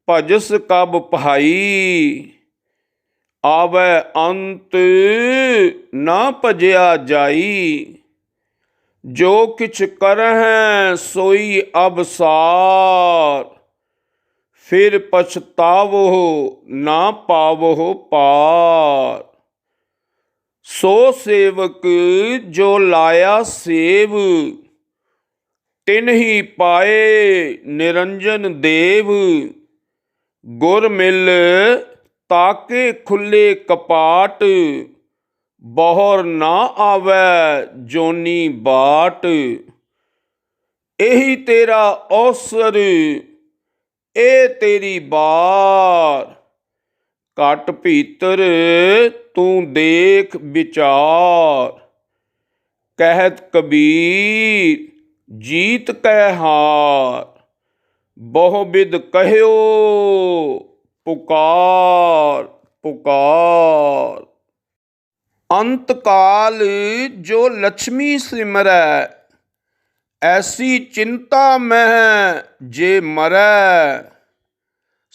ਭਜਸ ਕਬ ਭਾਈ, ਆਵੈ ਅੰਤ ਨਾ ਭਜਿਆ ਜਾਈ। ਜੋ ਕਿਛ ਕਰਹਿ ਸੋਈ ਅਬ ਸਾਰ, ਫਿਰ ਪਛਤਾਵੋ ਨਾ ਪਾਵੋ ਪਾਰ। ਸੋ ਸੇਵਕ ਜੋ ਲਾਇਆ ਸੇਵ, ਤਿਨਹੀ ਪਾਏ ਨਿਰੰਜਨ ਦੇਵ। ਗੁਰ ਮਿਲ ਤਾਕੇ ਖੁੱਲੇ ਕਪਾਟ, ਬਹੁਰ ਨਾ ਆਵੈ ਜੋਨੀ ਬਾਟ। ਇਹੀ ਤੇਰਾ ਔਸਰ ਇਹ ਤੇਰੀ ਬਾਰ, ਘਟ ਭੀਤਰ ਤੂੰ ਦੇਖ ਵਿਚਾਰ। ਕਹਿਤ ਕਬੀਰ ਜੀਤ ਕੈ ਹਾਰ, ਬਹੁ ਬਿਦ ਕਹਿਓ ਪੁਕਾਰ ਪੁਕਾਰ। ਅੰਤ ਕਾਲ ਜੋ ਲక్ష్ਮੀ ਸਿਮਰੈ, ਐਸੀ ਚਿੰਤਾ ਮਹਿ ਜੇ ਮਰੈ।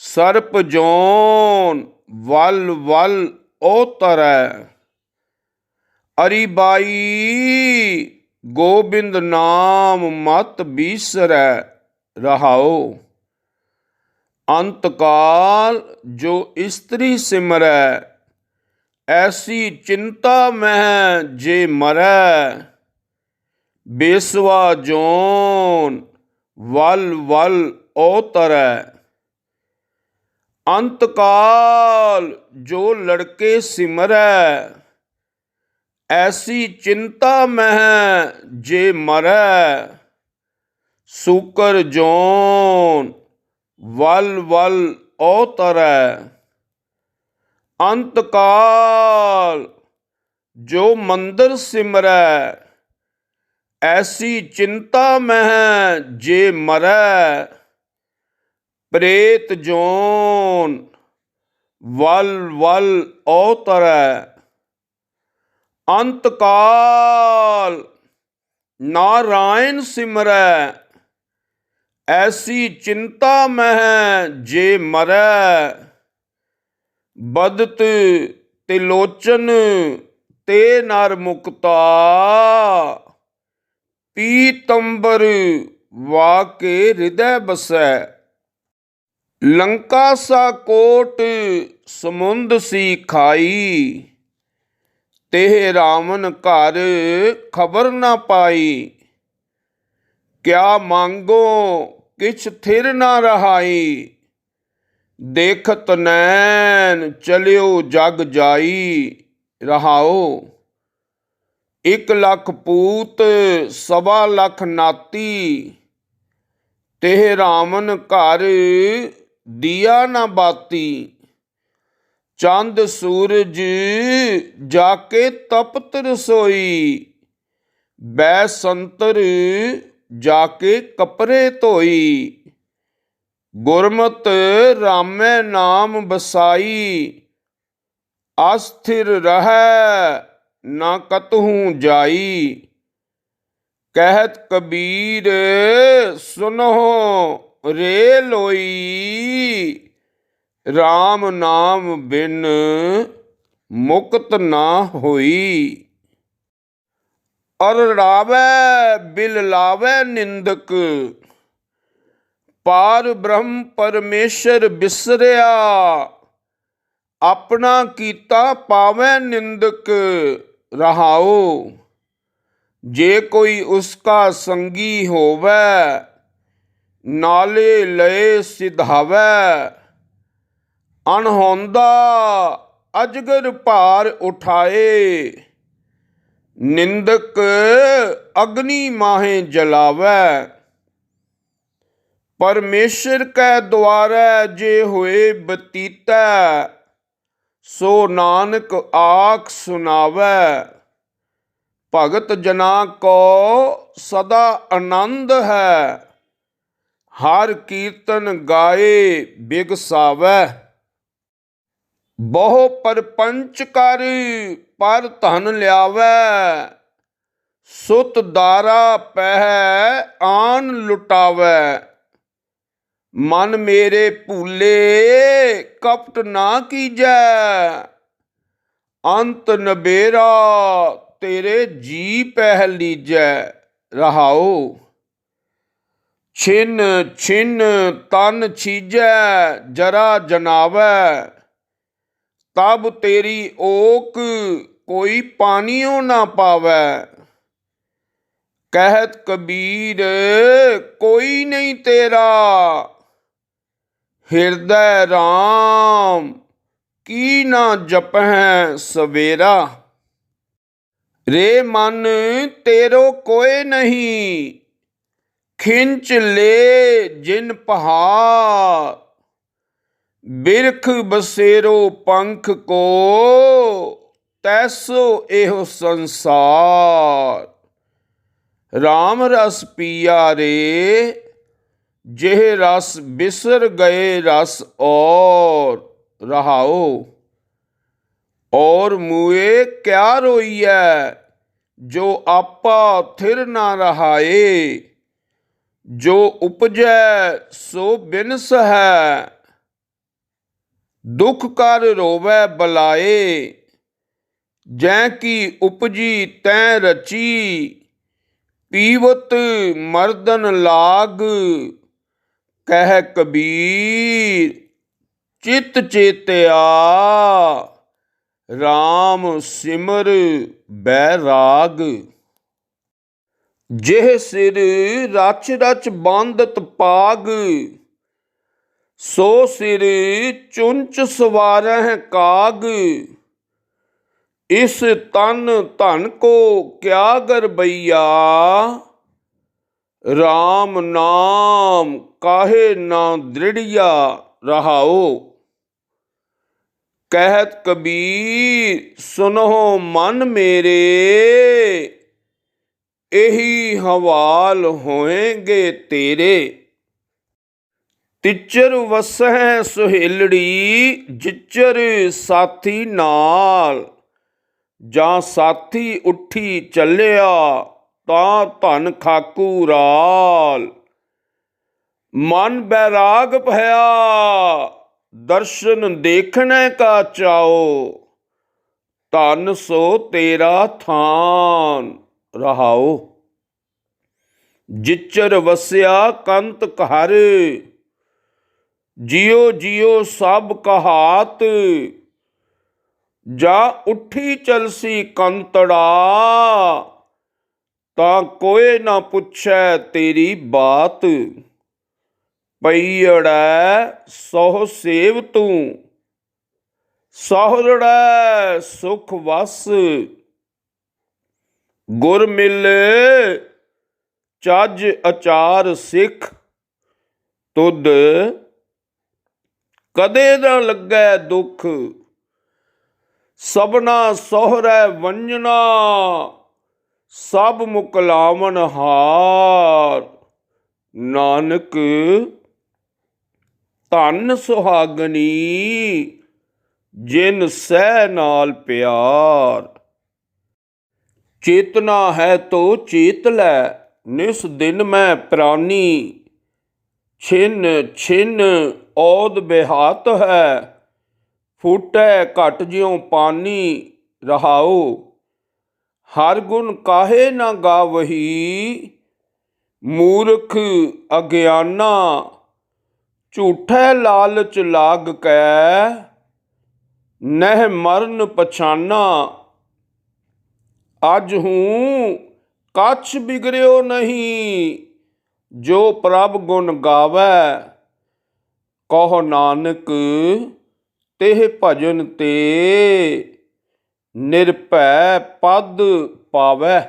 ਸਰਪ ਜੋਨ ਵਲ ਵਲ ਓ ਤਰੈ, ਅਰੀ ਬਾਈ ਗੋਬਿੰਦ ਨਾਮ ਮਤ ਬੀਸਰੈ, ਰਹਾਓ। ਅੰਤ ਕਾਲ ਜੋ ਇਸਤਰੀ ਸਿਮਰੈ, ਐਸੀ ਚਿੰਤਾ ਮਹਿ ਜੇ ਮਰੈ। ਬੇਸਵਾ ਜੋਨ ਵਲ ਵਲ ਓ ਤਰੈ। ਅੰਤ ਕਾਲ ਜੋ ਲੜਕੇ ਸਿਮਰੈ, ਐਸੀ ਚਿੰਤਾ ਮਹਿ ਜੇ ਮਰੈ। ਸੂਕਰ ਜੋਨ ਵਲ ਵਲ ਓ ਤਰੈ। ਅੰਤ ਕਾਲ ਜੋ ਮੰਦਰ ਸਿਮਰੈ, ਐਸੀ ਚਿੰਤਾ ਮਹਿ ਜੇ ਮਰੈ। ਪ੍ਰੇਤ ਜੋਨ ਵਲ ਵਲ ਔਤਰੈ, ਅੰਤ ਕਾਲ ਨਾਰਾਇਣ ਸਿਮਰੈ, ਐਸੀ ਚਿੰਤਾ ਮਹਿ ਜੇ ਮਰੈ। ਬਦਤ ਤਿਲੋਚਨ ਤੇ ਨਰ ਮੁਕਤਾ, ਪੀਤੰਬਰ ਵਾ ਕੇ ਹਿਰਦੈ ਬਸੈ। ਲੰਕਾ ਸਾ ਕੋਟ ਸਮੁੰਦ ਸੀ ਖਾਈ, ਤੇ ਰਾਵਨ ਘਰ ਖਬਰ ਨਾ ਪਾਈ। ਕਿਆ ਮੰਗੋ ਕਿਛ ਥਿਰ ਨਾ ਰਹਾਈ, ਦੇਖਤ ਨੈਣ ਚਲਿਓ ਜਗ ਜਾਈ। ਰਹਾਓ। 1 ਲੱਖ ਪੂਤ 1.25 ਨਾਤੀ, ਤੇ ਰਾਵਨ ਘਰ ਦੀਆ ਨਾ ਬਾਤੀ। ਚੰਦ ਸੂਰਜ ਜਾ ਕੇ ਤਪਤ ਰਸੋਈ, ਬੈ ਸੰਤਰ ਜਾ ਕੇ ਕਪੜੇ ਧੋਈ। ਗੁਰਮਤਿ ਰਾਮੈ ਨਾਮ ਬਸਾਈ, ਅਸਥਿਰ ਰਹੈ ਨਾ ਕਤਹੂ ਜਾਈ। ਕਹਿਤ ਕਬੀਰ ਸੁਨਹੁ ਰੇ ਲੋਈ, RAM ਨਾਮ ਬਿਨ ਮੁਕਤ ਨਾ ਹੋਈ। ਅਰ ਰਾਵੈ ਬਿਲ ਲਾਵੈ ਨਿੰਦਕ, ਪਾਰ ਬ੍ਰਹਮ ਪਰਮੇਸ਼ਰ ਬਿਸਰਿਆ। ਆਪਣਾ ਕੀਤਾ ਪਾਵੈ ਨਿੰਦਕ। ਰਹਾਓ। ਜੇ ਕੋਈ ਉਸਕਾ ਸੰਗੀ ਹੋਵੈ, ਨਾਲੇ ਲਏ ਸਿਧਾਵੈ। ਅਣਹੋਂਦਾ ਅਜਗਰ ਭਾਰ ਉਠਾਏ, ਨਿੰਦਕ ਅਗਨੀ ਮਾਹੇ ਜਲਾਵੈ। ਪਰਮੇਸ਼ਰ ਕੈ ਦੁਆਰੈ ਜੇ ਹੋਏ ਬਤੀਤੈ, ਸੋ ਨਾਨਕ ਆਖ ਸੁਣਾਵੈ। ਭਗਤ ਜਨਾ ਕੋ ਸਦਾ ਆਨੰਦ ਹੈ, ਹਰ ਕੀਰਤਨ ਗਾਏ ਬਿਗਸਾਵੈ। ਬਹੁ ਪਰਪੰਚ ਕਰ ਪਰ ਧਨ ਲਿਆਵੈ, ਸੁਤ ਦਾਰਾ ਪਹਿ ਆਨ ਲੁਟਾਵੈ। ਮਨ ਮੇਰੇ ਭੂਲੇ ਕਪਟ ਨਾ ਕੀਜੈ, ਅੰਤ ਨਬੇਰਾ ਤੇਰੇ ਜੀ ਪਹਿ ਲੀਜੈ। ਰਹਾਓ। ਛਿਨ ਛਿਨ ਤਨ ਛੀਜੈ ਜਰਾ ਜਨਾਵੈ, ਤਬ ਤੇਰੀ ਓਕ ਕੋਈ ਪਾਣੀਓ ਨਾ ਪਾਵੈ। ਕਹਿਤ ਕਬੀਰ ਕੋਈ ਨਹੀਂ ਤੇਰਾ, ਹਿਰਦੈ RAM ਕੀ ਨਾ ਜਪਹਿ ਸਵੇਰਾ। ਰੇ ਮਨ ਤੇਰੋ ਕੋਇ ਨਹੀਂ, ਖਿੰਚ ਲੈ ਜਿਨ ਪਹਾੜ। ਬਿਰਖ ਬਸੇਰੋ ਪੰਖ ਕੋ, ਤੈਸੋ ਇਹੋ ਸੰਸਾਰ। RAM ਰਸ ਪੀਆ ਰੇ, ਜਿਹ ਰਸ ਬਿਸਰ ਗਏ ਰਸ ਔਰ। ਰਹਾਓ। ਔਰ ਮੂਏ ਕਿਆ ਰੋਈਐ, ਜੋ ਆਪਾ ਥਿਰ ਨਾ ਰਹਾਏ। ਜੋ ਉਪਜੈ ਸੋ ਬਿਨਸ ਹੈ, ਦੁਖ ਕਰ ਰੋਵੈ ਬਲਾਏ। ਜੈ ਕੀ ਉਪਜੀ ਤੈ ਰਚੀ, ਪੀਵਤ ਮਰਦਨ ਲਾਗ। ਕਹਿ ਕਬੀਰ ਚਿਤ ਚੇਤਿਆ, RAM ਸਿਮਰ ਬੈਰਾਗ। ਜਿਹ ਸਿਰ ਰਚ ਰਚ ਬਾਂਧਤ ਪਾਗ, ਸੋ ਸਿਰ ਚੁੰਚ ਸਵਾਰਹਿ ਕਾਗ। ਇਸ ਤਨ ਧਨ ਕੋ ਕਿਆ ਗਰਬਈਆ, RAM ਨਾਮ ਕਾਹੇ ਨਾ ਦ੍ਰਿੜੀਆ। ਰਹਾਓ। ਕਹਿਤ ਕਬੀਰ ਸੁਨਹੁ ਮਨ ਮੇਰੇ, ਇਹੀ ਹਵਾਲ ਹੋਏਗੇ ਤੇਰੇ। ਤਿਚਰ ਵਸਹਿ ਸੁਹੇਲੜੀ, ਜਿਚਰ ਸਾਥੀ ਨਾਲ। ਜਾਂ ਸਾਥੀ ਉੱਠੀ ਚੱਲਿਆ, ਤਾਂ ਧਨ ਖਾਕੂ ਰਾਲ। ਮਨ ਬੈਰਾਗ ਭਇਆ, ਦਰਸ਼ਨ ਦੇਖਣੇ ਕਾ ਚਾਓ। ਧਨ ਸੋ ਤੇਰਾ ਥਾਨ ਰਹਾਓ। ਜਿਚਰ ਵਸਿਆ ਕੰਤ ਘਰ, ਜਿਉ ਜਿਉ ਸਭ ਕਹਾਤ। ਜਾ ਉੱਠੀ ਚਲਸੀ ਕੰਤੜਾ, ਤਾਂ ਕੋਏ ਨਾ ਪੁੱਛੈ ਤੇਰੀ ਬਾਤ। ਪਈੜੈ ਸਹੁ ਸੇਵ ਤੂੰ, ਸਹੁਰੜੈ ਸੁਖ ਵਸ। ਗੁਰ ਮਿਲੇ ਚੱਜ ਅਚਾਰ ਸਿੱਖ, ਤੁਧ ਕਦੇ ਨਾ ਲੱਗੈ ਦੁੱਖ। ਸਭਨਾ ਸਹੁਰੈ ਵੰਜਨਾ, ਸਭ ਮੁਕਲਾਵਨ ਹਾਰ। ਨਾਨਕ ਧਨ ਸੁਹਾਗਣੀ, ਜਿਨ ਸਹਿ ਨਾਲ ਪਿਆਰ। ਚੇਤਨਾ ਹੈ ਤੋ ਚੇਤ ਲੈ, ਨਿਸ ਦਿਨ ਮੈਂ ਪ੍ਰਾਨੀ। ਛਿਨ ਛਿਨ ਔਦ ਬਿਹਾਤ ਹੈ, ਫੂਟੈ ਘਟ ਜਿਉ ਪਾਨੀ। ਰਹਾਉ ਹਰ ਗੁਣ ਕਾਹੇ ਨਾ ਗਾਵਹੀ, ਮੂਰਖ ਅਗਿਆਨਾ। ਝੂਠੈ ਲਾਲਚ ਲਾਗ ਕੈ, ਨਹਿ ਮਰਨ ਪਛਾਨਾ। ਅਜ ਹੂੰ ਕਛ ਬਿਗੜਿਓ ਨਹੀਂ, ਜੋ ਪ੍ਰਭ ਗੁਣ ਗਾਵੈ। ਕਹੋ ਨਾਨਕ ਤਿਹ ਭਜਨ ਤੇ, ਨਿਰਭੈ ਪਦ ਪਾਵੈ।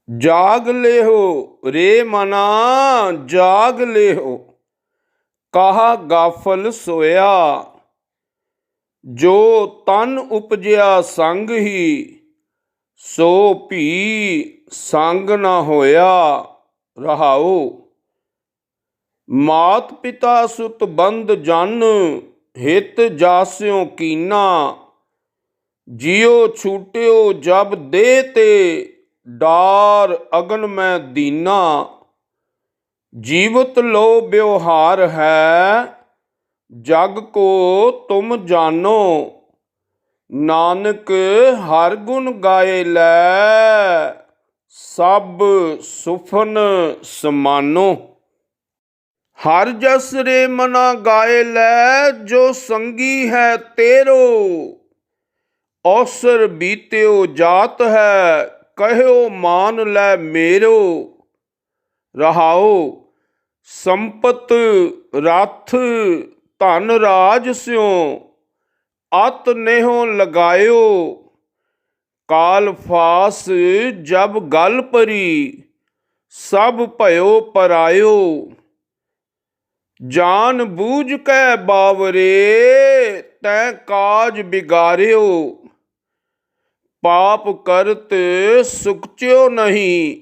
ਜਾਗ ਲਿਹੋ ਰੇ ਮਨਾ, ਜਾਗ ਲਿਹੋ ਕਾਹਾ ਗਾਫਲ ਸੋਇਆ। ਜੋ ਤਨ ਉਪਜਿਆ ਸੰਗ ਹੀ, ਸੋ ਭੀ ਸੰਗ ਨਾ ਹੋਇਆ। ਰਹਾਉ ਮਾਤ ਪਿਤਾ ਸੁਤ ਬੰਧ ਜਨ, ਹਿਤ ਜਾਸਿਓ ਕੀਨਾ। ਜਿਉ ਛੂਟਿਓ ਜਬ ਦੇ ਤੇ, ਡਾਰ ਅਗਨ ਮੈਂ ਦੀਨਾ। ਜੀਵਤ ਲੋ ਬਿਵਹਾਰ ਹੈ, ਜਗ ਕੋ ਤੁਮ ਜਾਨੋ। ਨਾਨਕ ਹਰ ਗੁਣ ਗਾਏ ਲੈ, ਸਭ ਸੁਫਨ ਸਮਾਨੋ। ਹਰ ਜਸ ਰੇ ਮਨਾ ਗਾਏ ਲੈ, ਜੋ ਸੰਗੀ ਹੈ ਤੇਰੋ। ਔਸਰ ਬੀਤਿਓ ਜਾਤ ਹੈ, ਕਹਿਓ ਮਾਨ ਲੈ ਮੇਰੋ। ਰਹਾਉ ਸੰਪਤ ਰਥ ਧਨ ਰਾਜ ਸਿਉ, ਅਤ ਨੇਹੋ ਲਗਾਇਓ। ਕਾਲ ਫਾਸ ਜਬ ਗਲ ਪਰੀ, ਸਭ ਭਇਓ ਪਰਾਇਓ। ਜਾਨ ਬੂਝ ਕੈ ਬਾਵਰੇ, ਤੈਂ ਕਾਜ ਬਿਗਾਰਿਓ। ਪਾਪ ਕਰਤ ਸੁਕਚਿਓ ਨਹੀਂ,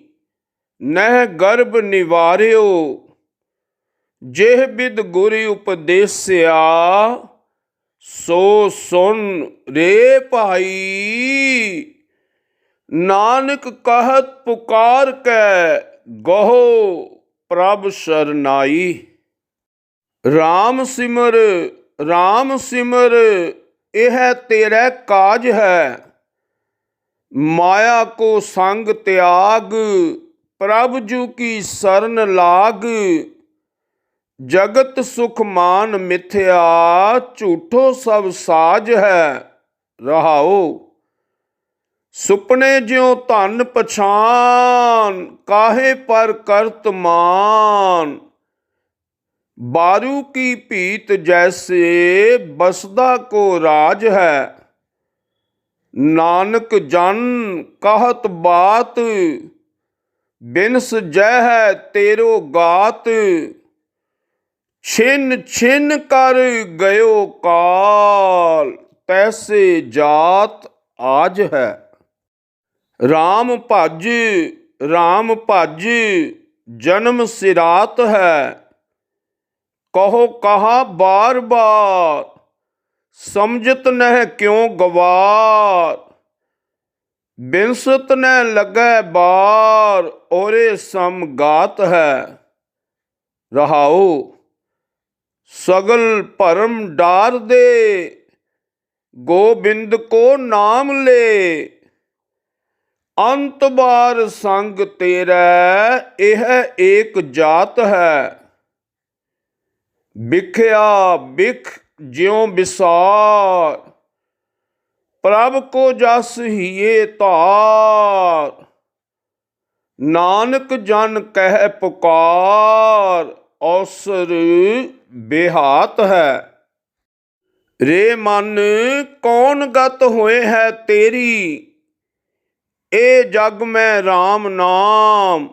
ਨਹਿ ਗਰਭ ਨਿਵਾਰਿਓ। ਜਿਹ ਬਿਦ ਗੁਰ ਉਪਦੇਸਿਆ, ਸੋ ਸੁਨ ਰੇ ਭਾਈ। ਨਾਨਕ ਕਹਿਤ ਪੁਕਾਰ ਕੈ, ਗਹੋ ਪ੍ਰਭ ਸਰਨਾਈ। ਰਾਮ ਸਿਮਰ ਰਾਮ ਸਿਮਰ, ਇਹ ਤੇਰਾ ਕਾਜ ਹੈ। ਮਾਇਆ ਕੋ ਸੰਗ ਤਿਆਗ, ਪ੍ਰਭ ਜੂ ਕੀ ਸਰਨ ਲਾਗ। ਜਗਤ ਸੁਖ ਮਾਨ ਮਿਥਿਆ, ਝੂਠੋ ਸਭ ਸਾਜ ਹੈ। ਰਹਾਉ ਸੁਪਨੇ ਜਿਉ ਧਨ ਪਛਾਨ, ਕਾਹੇ ਪਰ ਕਰਤ ਮਾਨ। ਬਾਰੂ ਕੀ ਭੀਤ ਜੈਸੇ, ਬਸਦਾ ਕੋ ਰਾਜ ਹੈ। ਨਾਨਕ ਜਨ ਕਹਿਤ ਬਾਤ, ਬਿਨਸ ਜੈ ਹੈ ਤੇਰੋ ਗਾਤ। छिन छिन कर गयो काल, तैसे जात आज है। राम भज जन्म सिरात है, कहो कहा बार बार, समझत नह क्यों गवार। बिनसत न लगै बार, ओरे सम गात है। रहाओ सगल भरम डार दे, गोबिंद को नाम ले। अंत बार संग तेरा, यह एक जात है। बिख्या बिख ज्यों बिसार, प्रभ को जस हिये तार। नानक जन कह पुकार, अवसर बेहात है। रे मन कौन गत होए है तेरी, ए जग में राम नाम।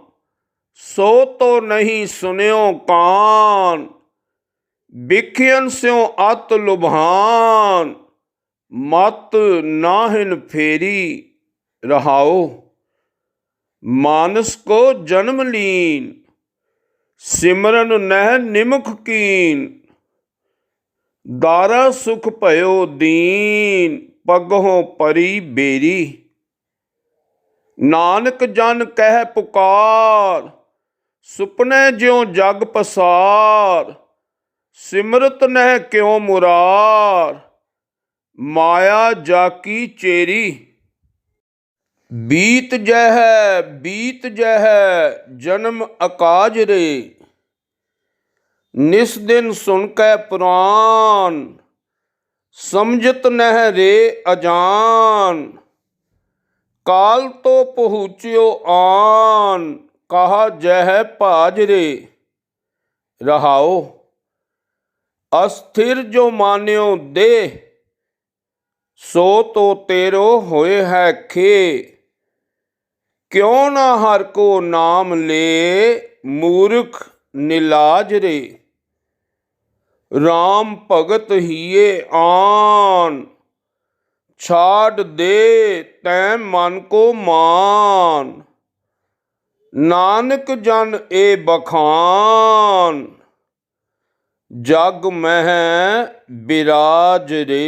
सो तो नहीं सुन्यो कान, बिखियन स्यों अत लुभान। मत नाहिन फेरी। रहाओ मानस को जन्म लीन, सिमरन नह निमुख कीन। दारा सुख भयो दीन, पगहों परी बेरी। नानक जन कह पुकार, सुपने ज्यों जग पसार। सिमरत नह क्यों मुरार, माया जाकी चेरी। बीत जह जन्म अकाज रे, निस दिन सुन कै पुराण। समझत नह रे अजान, काल तो पहुँच्यो आन। कहा जह भाज रे। रहाओ अस्थिर जो मान्यो देह, सो तो तेरो होए है खे। क्यों ना हर को नाम ले, मूर्ख निलाज रे। राम भगत हिये आन, छाड़ दे तैं मन को मान। नानक जन ए बखान, जग मह बिराज रे।